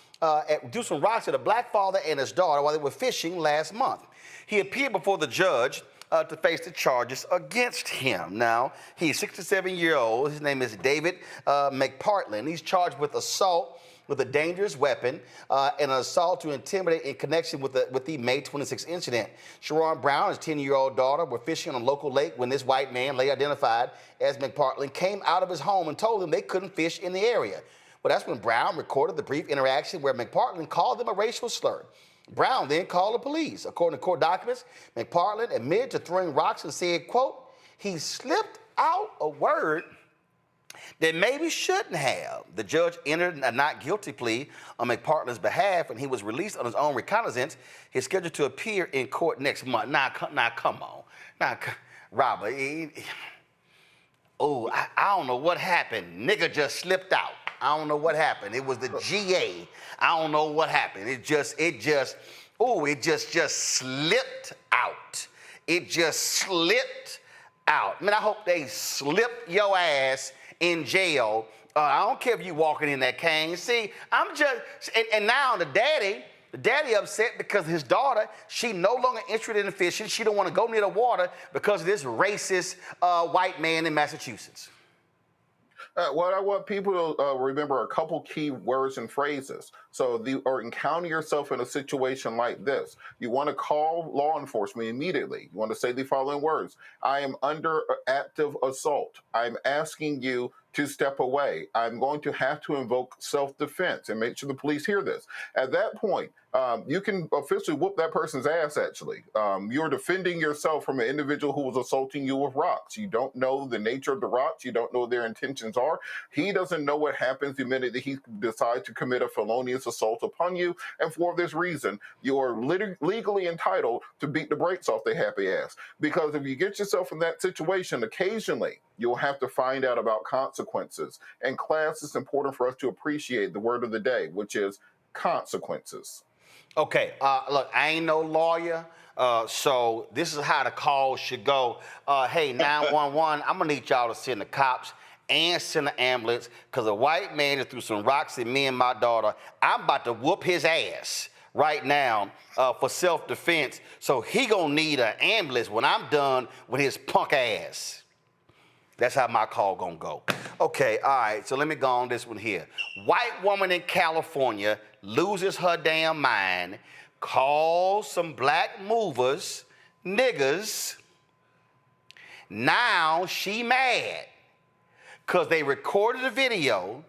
threw some rocks at a black father and his daughter while they were fishing last month. He appeared before the judge to face the charges against him. Now, he's 67-year-old. His name is David McPartland. He's charged with assault with a dangerous weapon and an assault to intimidate in connection with the May 26 incident. Sharon Brown, his 10-year-old daughter, were fishing on a local lake when this white man, later identified as McPartland, came out of his home and told them they couldn't fish in the area. Well, that's when Brown recorded the brief interaction where McPartland called them a racial slur. Brown then called the police. According to court documents, McPartland admitted to throwing rocks and said, quote, he slipped out a word that maybe shouldn't have. The judge entered a not guilty plea on McPartland's behalf, and he was released on his own recognizance. He's scheduled to appear in court next month. Now come on. Now, Robert, I don't know what happened. Nigga just slipped out. I don't know what happened. It was the GA. I don't know what happened. It just slipped out. It just slipped out. Man, I hope they slip your ass in jail. I don't care if you walking in that cane. See, I'm just, and now the daddy upset because his daughter, she no longer interested in fishing. She don't want to go near the water because of this racist white man in Massachusetts. What I want people to remember a couple key words and phrases. So, or encounter yourself in a situation like this. You want to call law enforcement immediately. You want to say the following words. I am under active assault. I'm asking you to step away. I'm going to have to invoke self-defense and make sure the police hear this. At that point, you can officially whoop that person's ass, actually. You're defending yourself from an individual who was assaulting you with rocks. You don't know the nature of the rocks. You don't know what their intentions are. He doesn't know what happens the minute that he decides to commit a felonious assault upon you. And for this reason, you are legally entitled to beat the brakes off their happy ass. Because if you get yourself in that situation, occasionally, you'll have to find out about consequences. And class, it's important for us to appreciate the word of the day, which is consequences. Okay, look, I ain't no lawyer, so this is how the call should go. Hey, 911, I'm gonna need y'all to send the cops and send an ambulance because a white man that threw some rocks at me and my daughter. I'm about to whoop his ass right now for self-defense, so he gonna need an ambulance when I'm done with his punk ass. That's how my call gonna go. Okay, all right, so let me go on this one here. White woman in California loses her damn mind, calls some black movers niggas. Now she mad because they recorded a video,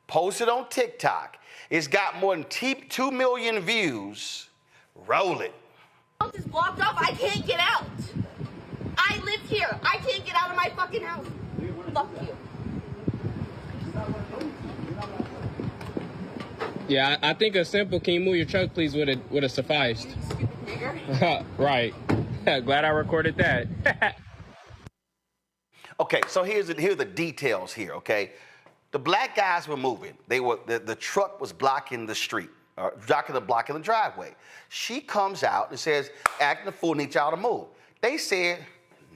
posted on TikTok. It's got more than 2 million views. Roll it. House is blocked off. I can't get out. I live here. I can't get out of my fucking house. Fuck you. Yeah, I think a simple "can you move your truck, please" would have sufficed. You stupid nigger. Right. Glad I recorded that. Okay, so here's the details here. Okay, the black guys were moving. The truck was blocking the street, blocking the driveway. She comes out and says, "Acting a fool, need y'all to move." They said,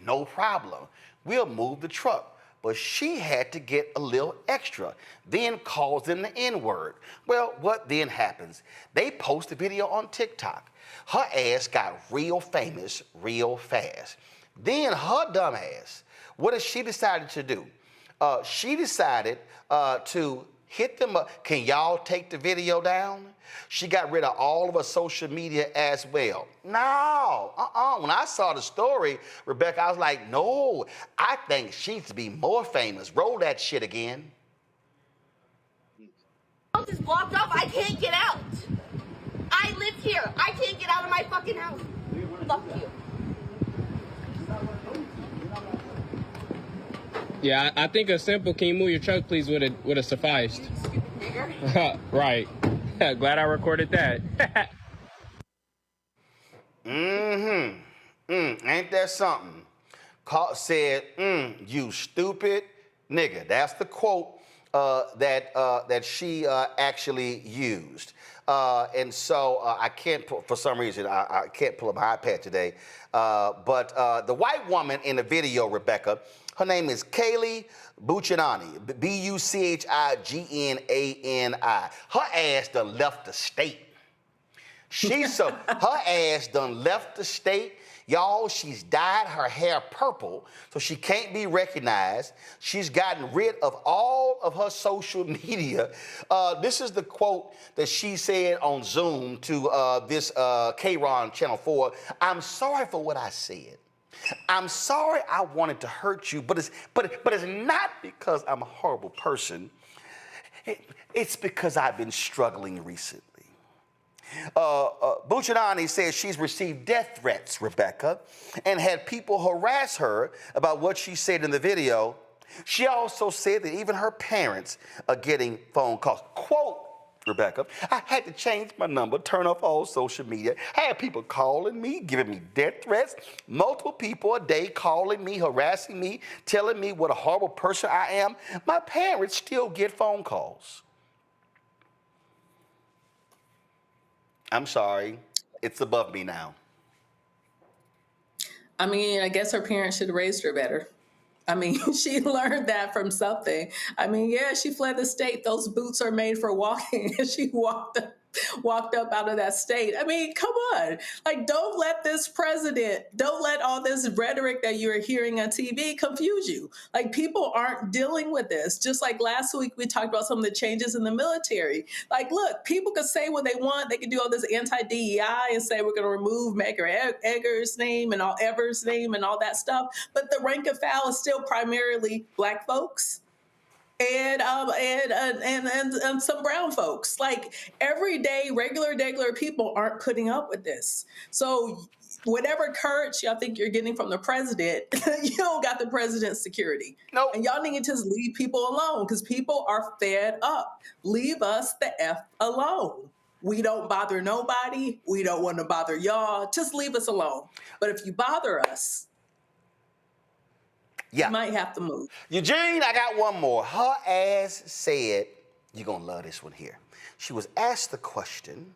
"No problem, we'll move the truck." But she had to get a little extra, then calls them the N-word. Well, what then happens? They post the video on TikTok. Her ass got real famous real fast. Then her dumb ass, what has she decided to do? She decided to hit them up. Can y'all take the video down? She got rid of all of her social media as well. No, when I saw the story, Rebecca, I was like, no, I think she needs to be more famous. Roll that shit again. House is blocked off. I can't get out. I live here. I can't get out of my fucking house. Fuck you. Yeah, I think a simple "can you move your truck, please" would have sufficed. You stupid nigger. Right. Glad I recorded that. Ain't that something? Said, you stupid nigga. That's the quote that she actually used. And so I can't, for some reason, I can't pull up my iPad today. But the white woman in the video, Rebecca, Her name is Kaylee Buchanani, Buchinani. Her ass done left the state. Her ass done left the state. Y'all, she's dyed her hair purple so she can't be recognized. She's gotten rid of all of her social media. This is the quote that she said on Zoom to this K-Ron Channel 4. "I'm sorry for what I said. I'm sorry I wanted to hurt you, but it's not because I'm a horrible person. It's because I've been struggling recently." Buchanani says she's received death threats, Rebecca, and had people harass her about what she said in the video. She also said that even her parents are getting phone calls. Quote, Rebecca, "I had to change my number, turn off all social media. I had people calling me, giving me death threats, multiple people a day calling me, harassing me, telling me what a horrible person I am. My parents still get phone calls." I'm sorry, it's above me now. I mean, I guess her parents should have raised her better. I mean, she learned that from something. I mean, yeah, she fled the state. Those boots are made for walking. And she walked up out of that state. I mean, come on. Like, don't let all this rhetoric that you're hearing on TV confuse you. Like, people aren't dealing with this. Just like last week, we talked about some of the changes in the military. Like, look, people can say what they want. They can do all this anti-DEI and say we're going to remove Medgar Evers' name and all that stuff. But the rank and file is still primarily Black folks. And some brown folks. Like, everyday, regular people aren't putting up with this. So whatever courage y'all think you're getting from the president, you don't got the president's security. Nope. And y'all need to just leave people alone because people are fed up. Leave us the F alone. We don't bother nobody. We don't want to bother y'all. Just leave us alone. But if you bother us, you might have to move. Eugene, I got one more. Her ass said, you're going to love this one here. She was asked the question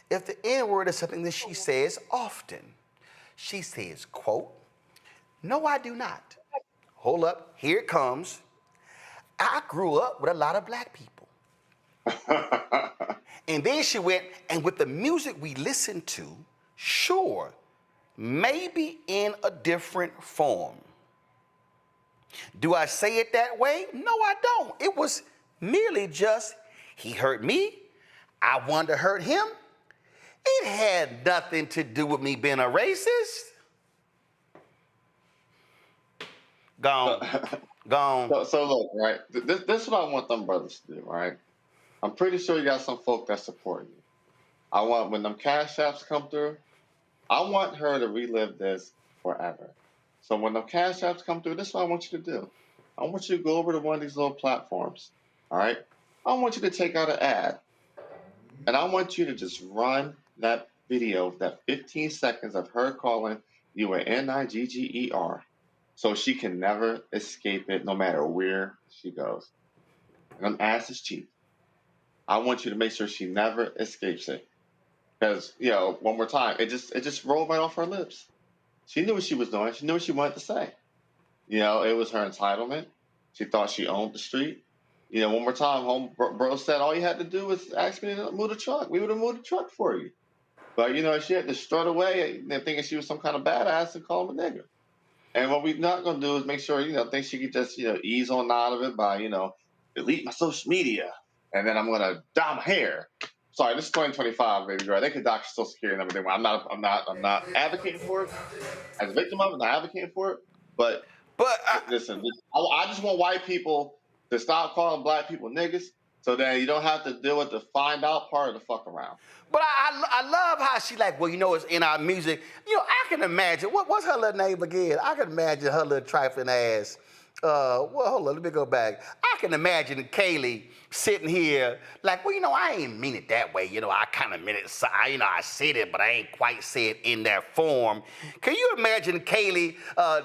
if the N-word is something that she says often. She says, quote, "No, I do not." Hold up, here it comes. "I grew up with a lot of Black people." And then she went, "And with the music we listen to, sure, maybe in a different form. Do I say it that way? No, I don't. It was merely just, he hurt me, I wanted to hurt him. It had nothing to do with me being a racist." Gone. So look, right? This is what I want them brothers to do, right? I'm pretty sure you got some folk that support you. I want, when them cash apps come through, I want her to relive this forever. So when the cash apps come through, this is what I want you to do. I want you to go over to one of these little platforms, all right? I want you to take out an ad, and I want you to just run that video, that 15 seconds of her calling you a Nigger, so she can never escape it no matter where she goes. And them ass is cheap. I want you to make sure she never escapes it. Because, one more time, it just rolled right off her lips. She knew what she was doing. She knew what she wanted to say. It was her entitlement. She thought she owned the street. One more time, bro said all you had to do was ask me to move the truck. We would have moved the truck for you. But, she had to strut away thinking she was some kind of badass and call him a nigger. And what we're not going to do is make sure, think she could just, ease on out of it by, delete my social media. And then I'm going to dye my hair. Sorry, this is 2025, baby girl. They could dock Social Security and everything. I'm not advocating for it. As a victim of it, I'm not advocating for it. But listen, I just want white people to stop calling Black people niggas, so then you don't have to deal with the find out part of the fuck around. But I love how she like, it's in our music. I can imagine, what's her little name again? I can imagine her little trifling ass. Hold on, let me go back. I can imagine Kaylee sitting here like, I ain't mean it that way. I kind of meant it. I said it, but I ain't quite said it in that form. Can you imagine Kaylee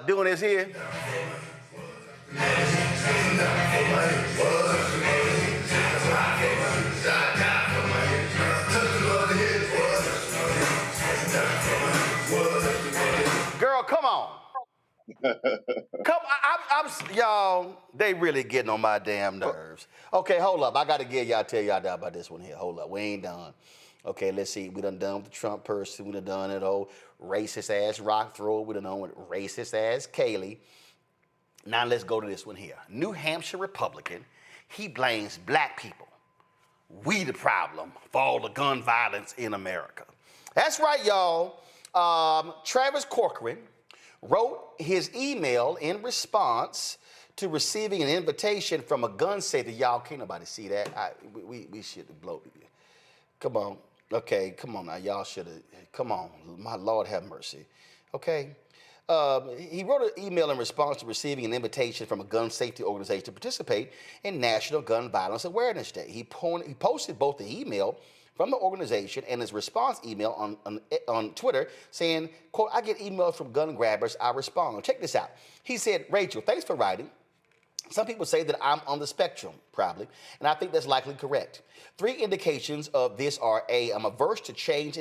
doing this here? Girl, come on. I'm They really getting on my damn nerves. Okay, hold up. I got to tell y'all about this one here. Hold up. We ain't done. Okay, let's see. We done with the Trump person. We done it old racist-ass rock thrower. We done with racist-ass Kaylee. Now let's go to this one here. New Hampshire Republican. He blames black people. We the problem for all the gun violence in America. That's right, y'all. Travis Corcoran wrote his email in response to receiving an invitation from a gun safety. Y'all, can't nobody see that. We should have blown it. Come on. Okay, come on now. Y'all should have. Come on. My Lord have mercy. Okay. He wrote an email in response to receiving an invitation from a gun safety organization to participate in National Gun Violence Awareness Day. He posted both the email from the organization and his response email on Twitter saying, quote, I get emails from gun grabbers, I respond. Check this out. He said, Rachel, thanks for writing. Some people say that I'm on the spectrum, probably, and I think that's likely correct. 3 indications of this are A, I'm averse to changes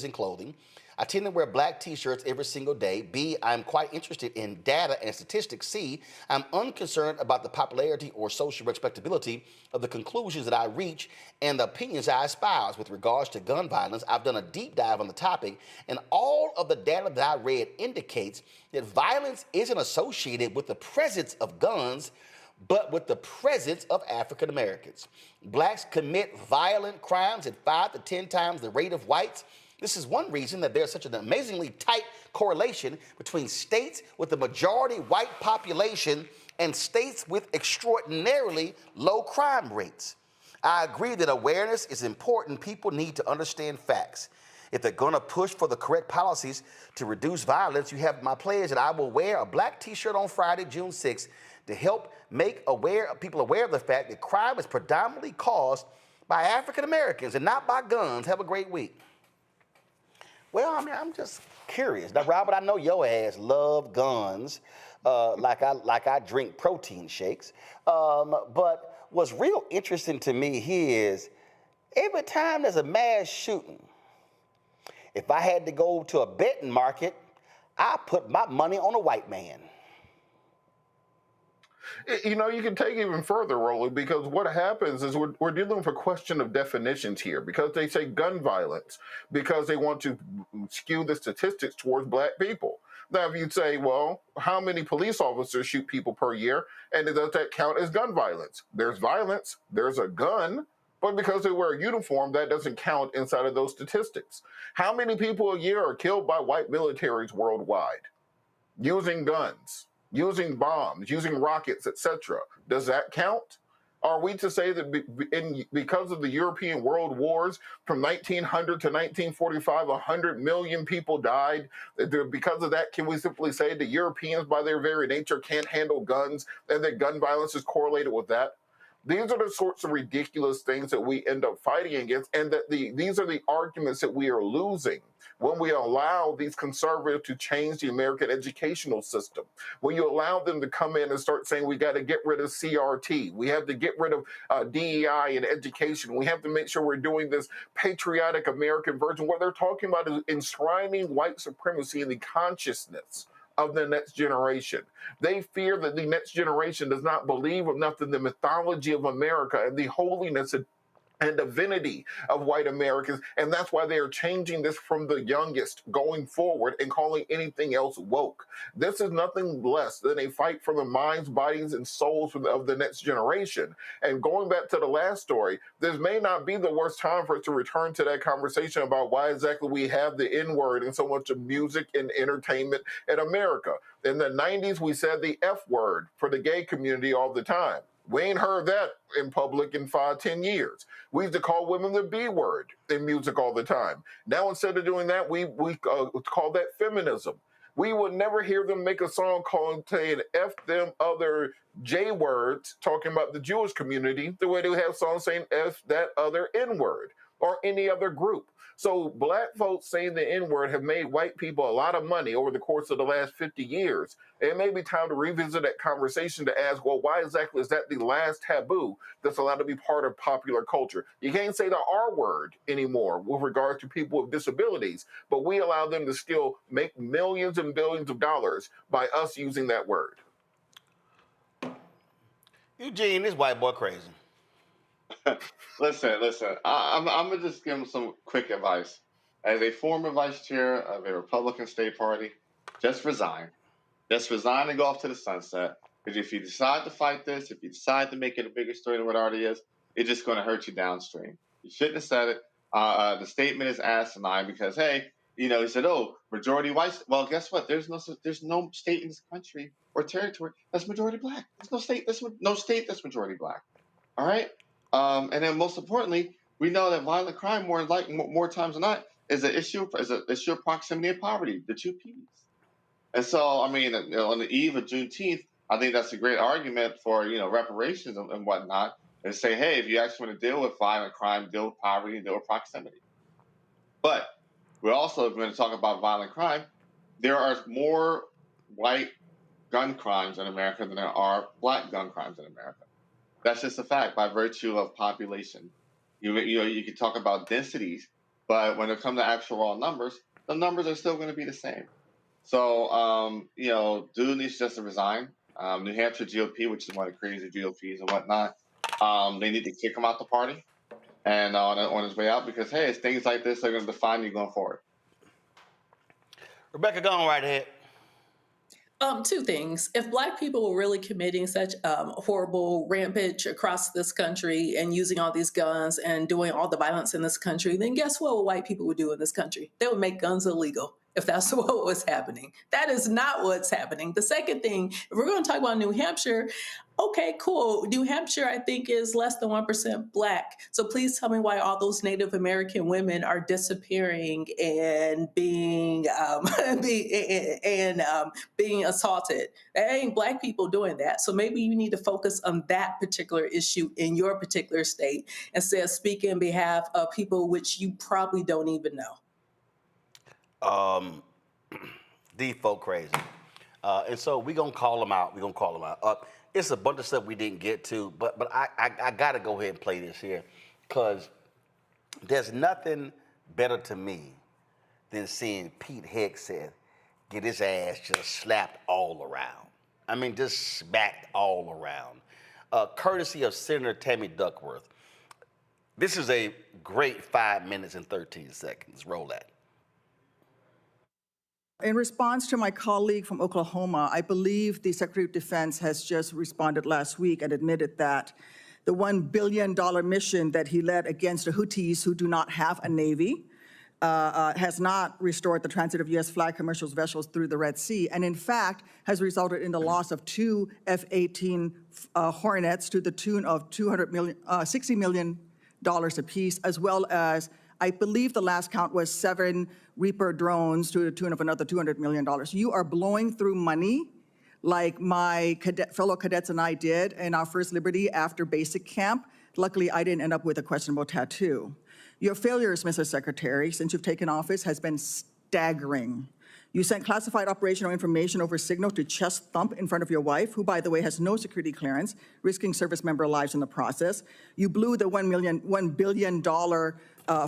in clothing. I tend to wear black t-shirts every single day. B, I'm quite interested in data and statistics. C, I'm unconcerned about the popularity or social respectability of the conclusions that I reach and the opinions I espouse. With regards to gun violence, I've done a deep dive on the topic, and all of the data that I read indicates that violence isn't associated with the presence of guns, but with the presence of African Americans. Blacks commit violent crimes at 5 to 10 times the rate of whites. This is one reason that there's such an amazingly tight correlation between states with a majority white population and states with extraordinarily low crime rates. I agree that awareness is important. People need to understand facts. If they're going to push for the correct policies to reduce violence, you have my pledge that I will wear a black t-shirt on Friday, June 6th, to help make people aware of the fact that crime is predominantly caused by African Americans and not by guns. Have a great week. Well, I mean, I'm just curious. Now, Robert, I know your ass love guns like I drink protein shakes. But what's real interesting to me here is every time there's a mass shooting, if I had to go to a betting market, I put my money on a white man. You know, you can take it even further, Roland, because what happens is we're dealing with a question of definitions here, because they say gun violence, because they want to skew the statistics towards black people. Now, if you say, well, how many police officers shoot people per year, and does that count as gun violence? There's violence, there's a gun, but because they wear a uniform, that doesn't count inside of those statistics. How many people a year are killed by white militaries worldwide using guns? Using bombs, using rockets, etc. Does that count? Are we to say that because of the European world wars from 1900 to 1945, 100 million people died? Because of that, can we simply say the Europeans, by their very nature, can't handle guns and that gun violence is correlated with that? These are the sorts of ridiculous things that we end up fighting against, and that these are the arguments that we are losing when we allow these conservatives to change the American educational system. When you allow them to come in and start saying we got to get rid of CRT, we have to get rid of DEI in education, we have to make sure we're doing this patriotic American version. What they're talking about is enshrining white supremacy in the consciousness of the next generation. They fear that the next generation does not believe enough in the mythology of America and the holiness and divinity of white Americans, and that's why they are changing this from the youngest going forward and calling anything else woke. This is nothing less than a fight for the minds, bodies, and souls of the next generation. And going back to the last story, this may not be the worst time for us to return to that conversation about why exactly we have the N-word in so much of music and entertainment in America. In the 90s, we said the F-word for the gay community all the time. We ain't heard that in public in 5-10 years. We used to call women the B word in music all the time. Now, instead of doing that, we call that feminism. We would never hear them make a song saying F them other J words, talking about the Jewish community, the way they have songs saying F that other N word or any other group. So black folks saying the N-word have made white people a lot of money over the course of the last 50 years. It may be time to revisit that conversation to ask, well, why exactly is that the last taboo that's allowed to be part of popular culture? You can't say the R word anymore with regard to people with disabilities, but we allow them to still make millions and billions of dollars by us using that word. Eugene, this white boy crazy. Listen. I'm gonna just give him some quick advice. As a former vice chair of a Republican state party, just resign. Just resign and go off to the sunset. Because if you decide to fight this, if you decide to make it a bigger story than what it already is, it's just going to hurt you downstream. You shouldn't have said it. The statement is asinine because, hey, he said, "Oh, majority white." Well, guess what? There's no state in this country or territory that's majority black. There's no state that's majority black. All right. And then most importantly, we know that violent crime more times than not is an issue of proximity and poverty, the two P's. And so, I mean, on the eve of Juneteenth, I think that's a great argument for reparations and whatnot, and say, hey, if you actually want to deal with violent crime, deal with poverty, and deal with proximity. But we're also going to talk about violent crime. There are more white gun crimes in America than there are black gun crimes in America. That's just a fact by virtue of population. You can talk about densities, but when it comes to actual raw numbers, the numbers are still going to be the same. So, dude needs just to resign. New Hampshire GOP, which is one of the crazy GOPs and whatnot, they need to kick him out the party and on his way out because, hey, it's things like this that are going to define you going forward. Rebecca, go on right ahead. Two things. If Black people were really committing such horrible rampage across this country and using all these guns and doing all the violence in this country, then guess what white people would do in this country? They would make guns illegal. If that's what was happening. That is not what's happening. The second thing, if we're going to talk about New Hampshire, okay, cool. New Hampshire, I think, is less than 1% Black. So please tell me why all those Native American women are disappearing and being assaulted. That ain't Black people doing that. So maybe you need to focus on that particular issue in your particular state instead of speaking on behalf of people which you probably don't even know. These folk crazy. And so we're going to call them out. It's a bunch of stuff we didn't get to, but I got to go ahead and play this here because there's nothing better to me than seeing Pete Hegseth get his ass just slapped all around. I mean, just smacked all around. Courtesy of Senator Tammy Duckworth. This is a great 5 minutes and 13 seconds. Roll that. In response to my colleague from Oklahoma, I believe the Secretary of Defense has just responded last week and admitted that the $1 billion mission that he led against the Houthis, who do not have a navy, has not restored the transit of U.S. flag commercial vessels through the Red Sea, and in fact has resulted in the loss of 2 F-18 Hornets to the tune of $60 million apiece, as well as I believe the last count was 7 Reaper drones to the tune of another $200 million. You are blowing through money like my fellow cadets and I did in our first Liberty after basic camp. Luckily, I didn't end up with a questionable tattoo. Your failures, Mr. Secretary, since you've taken office has been staggering. You sent classified operational information over Signal to chest thump in front of your wife, who, by the way, has no security clearance, risking service member lives in the process. You blew the $1 billion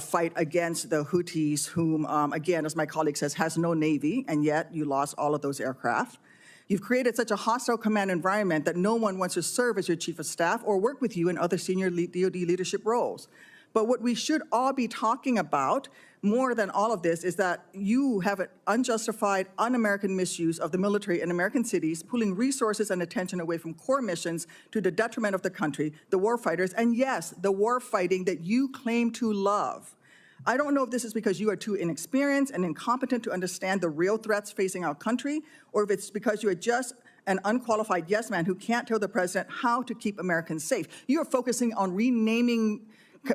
fight against the Houthis, whom, again, as my colleague says, has no navy, and yet you lost all of those aircraft. You've created such a hostile command environment that no one wants to serve as your chief of staff or work with you in other senior DoD leadership roles. But what we should all be talking about more than all of this is that you have an unjustified, un-American misuse of the military in American cities, pulling resources and attention away from core missions to the detriment of the country, the war fighters, and yes, the war fighting that you claim to love. I don't know if this is because you are too inexperienced and incompetent to understand the real threats facing our country, or if it's because you are just an unqualified yes man who can't tell the president how to keep Americans safe. You are focusing on renaming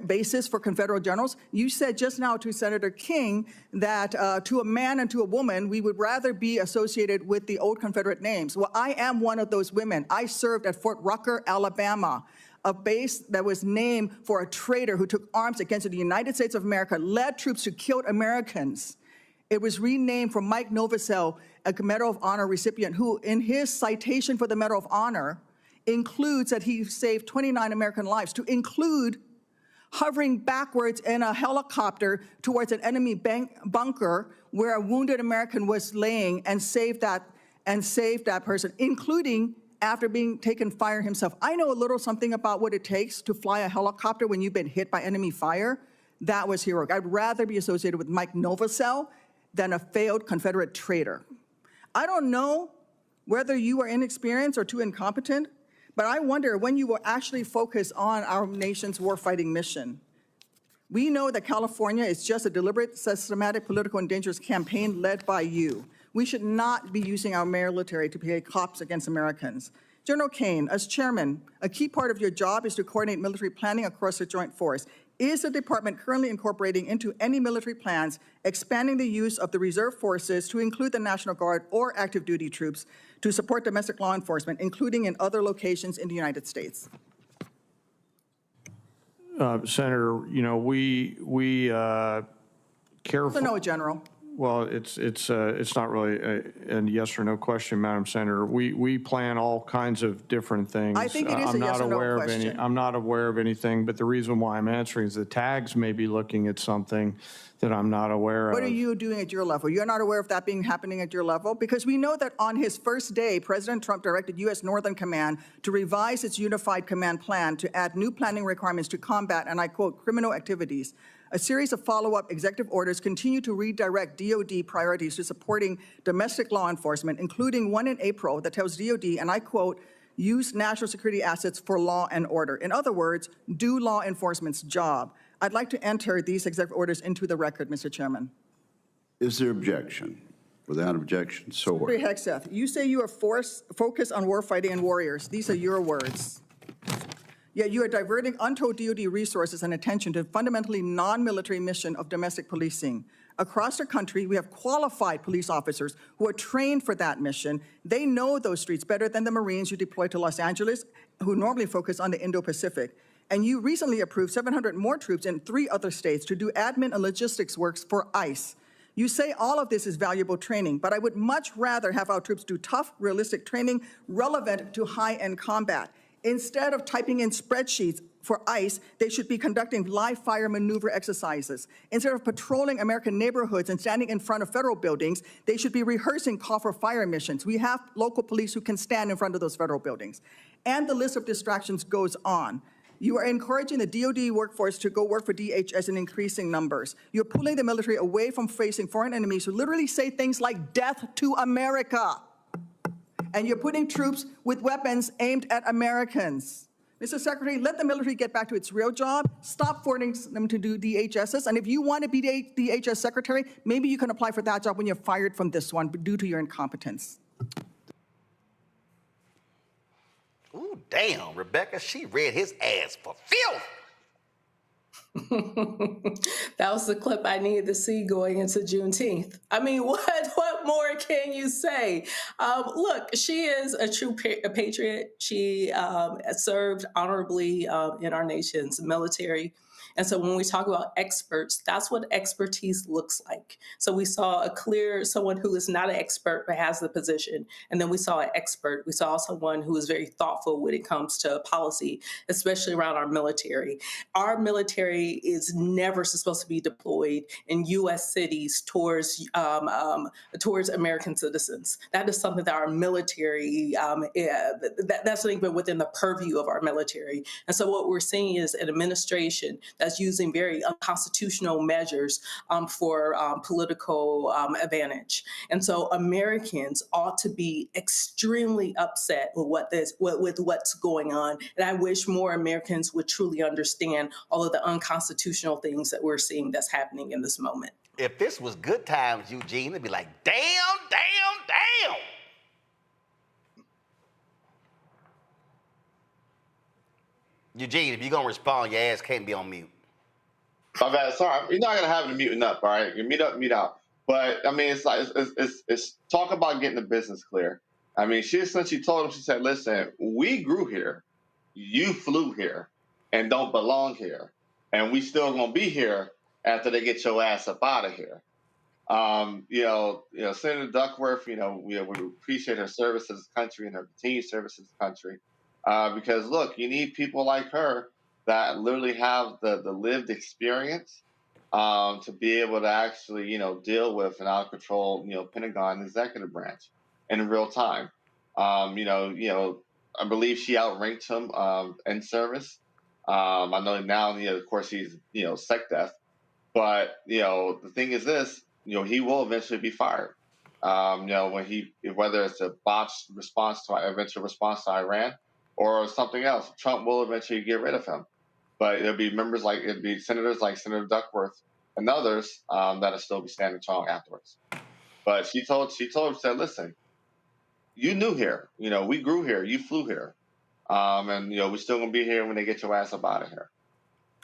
basis for Confederate generals. You said just now to Senator King that to a man and to a woman, we would rather be associated with the old Confederate names. Well, I am one of those women. I served at Fort Rucker, Alabama, a base that was named for a traitor who took arms against the United States of America, led troops who killed Americans. It was renamed for Mike Novosel, a Medal of Honor recipient, who in his citation for the Medal of Honor includes that he saved 29 American lives, to include hovering backwards in a helicopter towards an enemy bunker where a wounded American was laying and saved that person, including after being taken fire himself. I know a little something about what it takes to fly a helicopter when you've been hit by enemy fire. That was heroic. I'd rather be associated with Mike Novosel than a failed Confederate traitor. I don't know whether you are inexperienced or too incompetent, but I wonder when you will actually focus on our nation's warfighting mission. We know that California is just a deliberate, systematic, political and dangerous campaign led by you. We should not be using our military to play cops against Americans. General Kane, as chairman, a key part of your job is to coordinate military planning across the joint force. Is the department currently incorporating into any military plans expanding the use of the reserve forces to include the National Guard or active duty troops to support domestic law enforcement, including in other locations in the United States? Senator, you know, we careful. No, General. Well, it's not really a yes or no question, Madam Senator. We plan all kinds of different things. I think it is a yes or no question. I'm not aware of anything, but the reason why I'm answering is the tags may be looking at something that I'm not aware of. What are you doing at your level? You're not aware of that happening at your level? Because we know that on his first day, President Trump directed U.S. Northern Command to revise its unified command plan to add new planning requirements to combat, and I quote, criminal activities. A series of follow-up executive orders continue to redirect DOD priorities to supporting domestic law enforcement, including one in April that tells DOD, and I quote, use national security assets for law and order. In other words, do law enforcement's job. I'd like to enter these executive orders into the record, Mr. Chairman. Is there objection? Without objection, so ordered. Secretary Hegseth, you say you are focused on warfighting and warriors. These are your words. Yet you are diverting untold DOD resources and attention to a fundamentally non-military mission of domestic policing. Across the country, we have qualified police officers who are trained for that mission. They know those streets better than the Marines you deploy to Los Angeles, who normally focus on the Indo-Pacific. And you recently approved 700 more troops in 3 other states to do admin and logistics works for ICE. You say all of this is valuable training, but I would much rather have our troops do tough, realistic training relevant to high-end combat. Instead of typing in spreadsheets for ICE, they should be conducting live fire maneuver exercises. Instead of patrolling American neighborhoods and standing in front of federal buildings, they should be rehearsing call for fire missions. We have local police who can stand in front of those federal buildings. And the list of distractions goes on. You are encouraging the DOD workforce to go work for DHS in increasing numbers. You're pulling the military away from facing foreign enemies who literally say things like death to America. And you're putting troops with weapons aimed at Americans. Mr. Secretary, let the military get back to its real job. Stop forcing them to do DHSs. And if you want to be DHS Secretary, maybe you can apply for that job when you're fired from this one due to your incompetence. Ooh, damn, Rebecca, she read his ass for filth. That was the clip I needed to see going into Juneteenth. I mean, what more can you say? Look, she is a true patriot. She served honorably in our nation's military. And so when we talk about experts, that's what expertise looks like. So we saw someone who is not an expert but has the position. And then we saw an expert. We saw someone who is very thoughtful when it comes to policy, especially around our military. Our military is never supposed to be deployed in U.S. cities towards American citizens. That is something that our military, that's not even within the purview of our military. And so what we're seeing is an administration that's using very unconstitutional measures for political advantage. And so Americans ought to be extremely upset with what's going on. And I wish more Americans would truly understand all of the unconstitutional things that we're seeing that's happening in this moment. If this was good times, Eugene, it'd be like, damn, damn, damn. Eugene, if you're going to respond, your ass can't be on mute. My bad. Sorry. You're not going to have it muting up, all right? You mute up, mute out. But, I mean, it's like, it's talk about getting the business clear. I mean, she essentially told him, she said, listen, we grew here. You flew here and don't belong here. And we still going to be here after they get your ass up out of here. Senator Duckworth, we appreciate her service to this country and her continued service to this country. Because look, you need people like her that literally have the lived experience to be able to actually, deal with an out of control, Pentagon executive branch in real time. I believe she outranked him in service. I know now, of course, he's sec def, but the thing is this, he will eventually be fired. When whether it's a botched response to eventual response to Iran or something else, Trump will eventually get rid of him. But it'll be senators like Senator Duckworth and others that'll still be standing strong afterwards. But she told him, said, listen, you knew here, we grew here, you flew here, and we're still gonna be here when they get your ass up out of here.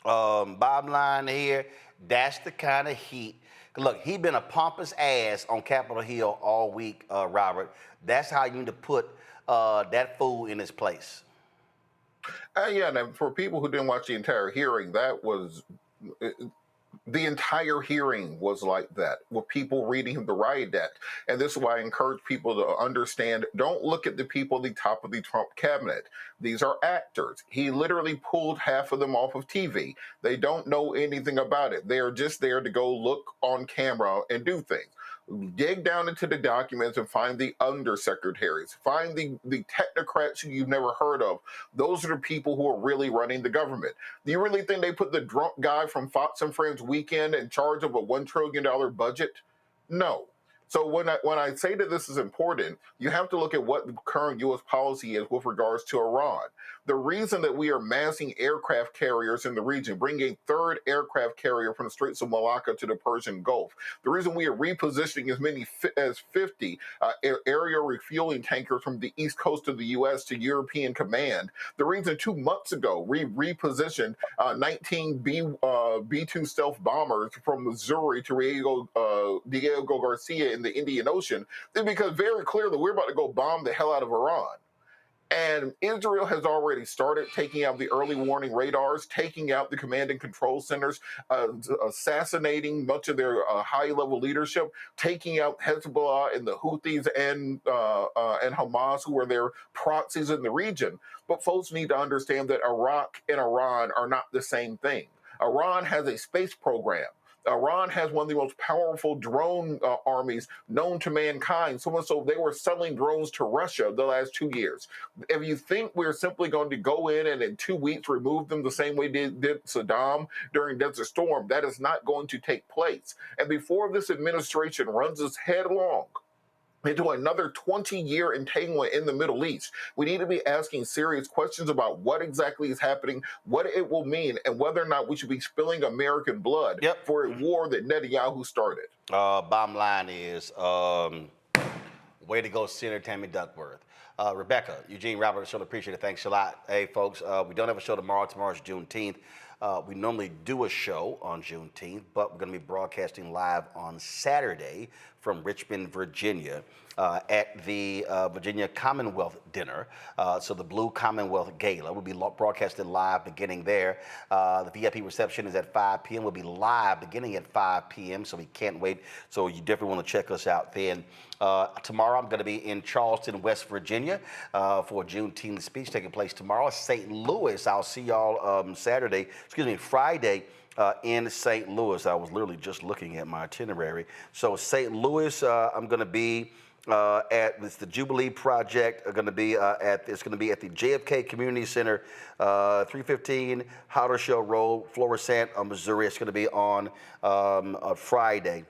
Bottom line here, that's the kind of heat. Look, he been a pompous ass on Capitol Hill all week, Robert. That's how you need to put that fool in his place. Yeah, and for people who didn't watch the entire hearing, that was the entire hearing was like that, with people reading him the riot act. And this is why I encourage people to understand, don't look at the people at the top of the Trump cabinet. These are actors. He literally pulled half of them off of TV. They don't know anything about it. They are just there to go look on camera and do things. Dig down into the documents and find the undersecretaries. Find the technocrats who you've never heard of. Those are the people who are really running the government. Do you really think they put the drunk guy from Fox and Friends Weekend in charge of a $1 trillion budget? No. So when I say that this is important, you have to look at what the current U.S. policy is with regards to Iran. The reason that we are massing aircraft carriers in the region, bringing a third aircraft carrier from the Straits of Malacca to the Persian Gulf, the reason we are repositioning as many as 50 area refueling tankers from the east coast of the U.S. to European command, the reason 2 months ago we repositioned 19 B-2 stealth bombers from Missouri to Diego Garcia in the Indian Ocean, is because very clearly we're about to go bomb the hell out of Iran. And Israel has already started taking out the early warning radars, taking out the command and control centers, assassinating much of their high-level leadership, taking out Hezbollah and the Houthis and Hamas, who are their proxies in the region. But folks need to understand that Iraq and Iran are not the same thing. Iran has a space program. Iran has one of the most powerful drone armies known to mankind, so much so they were selling drones to Russia the last 2 years. If you think we're simply going to go in and in 2 weeks remove them the same way did Saddam during Desert Storm, that is not going to take place. And before this administration runs its headlong into another 20-year entanglement in the Middle East, we need to be asking serious questions about what exactly is happening, what it will mean, and whether or not we should be spilling American blood for a war that Netanyahu started. Bottom line is, way to go, Senator Tammy Duckworth. Rebecca, Eugene, Robert, surely appreciate it. Thanks a lot. Hey, folks, we don't have a show tomorrow. Tomorrow's Juneteenth. We normally do a show on Juneteenth, but we're going to be broadcasting live on Saturday from Richmond, Virginia, at the Virginia Commonwealth Dinner. So the Blue Commonwealth Gala will be broadcasted live beginning there. The VIP reception is at 5 p.m. We'll be live beginning at 5 p.m., so we can't wait. So you definitely want to check us out then. Tomorrow I'm going to be in Charleston, West Virginia for a Juneteenth speech taking place tomorrow. St. Louis, I'll see y'all Friday in St. Louis. I was literally just looking at my itinerary. So St. Louis, I'm going to be at the Jubilee Project. It's going to be at the JFK Community Center, 315 Howdershell Road, Florissant, Missouri. It's going to be on Friday.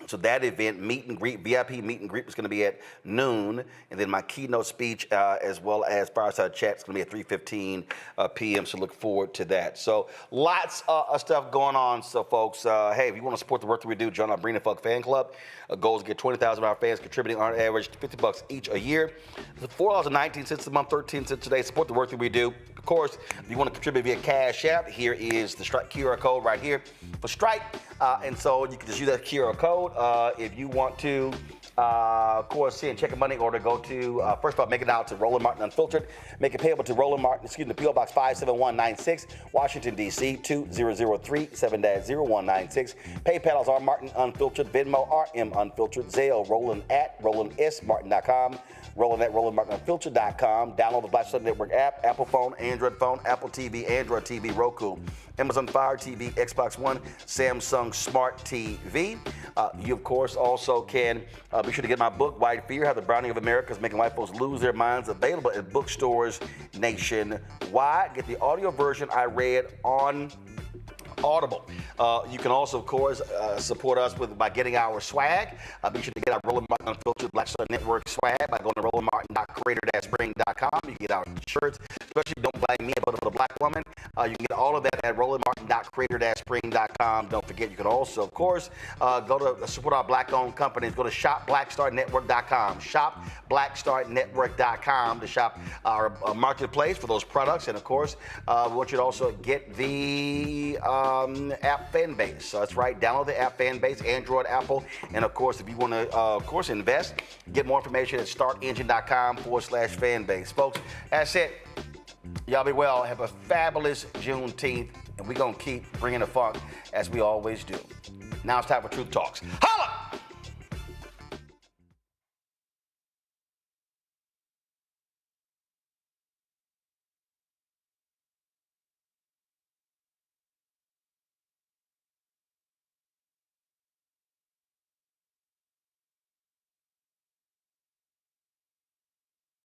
So that event, meet and greet, VIP meet and greet, is going to be at noon, and then my keynote speech as well as fireside chat is going to be at 3:15 p.m. So look forward to that. So lots of stuff going on. So folks, hey, if you want to support the work that we do, join our Bring the Fuck fan club. Our goal is to get 20,000 of our fans contributing on average $50 each a year. It's $4.19 a month, 13 cents today. Support the work that we do. Of course, if you want to contribute via Cash App, here is the Strike QR code right here for Strike. And so you can just use that QR code. If you want to, of course, send check and money order, go to, first of all, make it out to Roland Martin Unfiltered. Make it payable to Roland Martin, P.O. Box 57196, Washington, D.C., 2003, 7-0196. PayPal is R Martin Unfiltered, Venmo, RM Unfiltered, Zelle, Roland at RolandSMartin.com. Roland at RolandMartinUnfiltered.com. Download the Black Star Network app, Apple phone, Android phone, Apple TV, Android TV, Roku, Amazon Fire TV, Xbox One, Samsung Smart TV. You, of course, also can be sure to get my book, White Fear, How the Browning of America is Making White Folks Lose Their Minds, available at bookstores nationwide. Get the audio version I read on Audible. You can also, of course, support us by getting our swag. Be sure to get our Roland Martin Unfiltered Black Star Network swag by going to rolandmartin.creator-spring.com. You can get our shirts, especially if you don't blame me about the black woman. You can get all of that at rolandmartin.creator-spring.com. Don't forget, you can also, of course, go to support our black-owned companies. Go to shopblackstarnetwork.com. Shopblackstarnetwork.com to shop our marketplace for those products. And, of course, we want you to also get the app Fanbase. So that's right. Download the app Fanbase, Android, Apple. And, of course, if you want to, invest, get more information at startengine.com/Fanbase. Folks, that's it. Y'all be well. Have a fabulous Juneteenth. And we're going to keep bringing the funk as we always do. Now it's time for Truth Talks. Holla!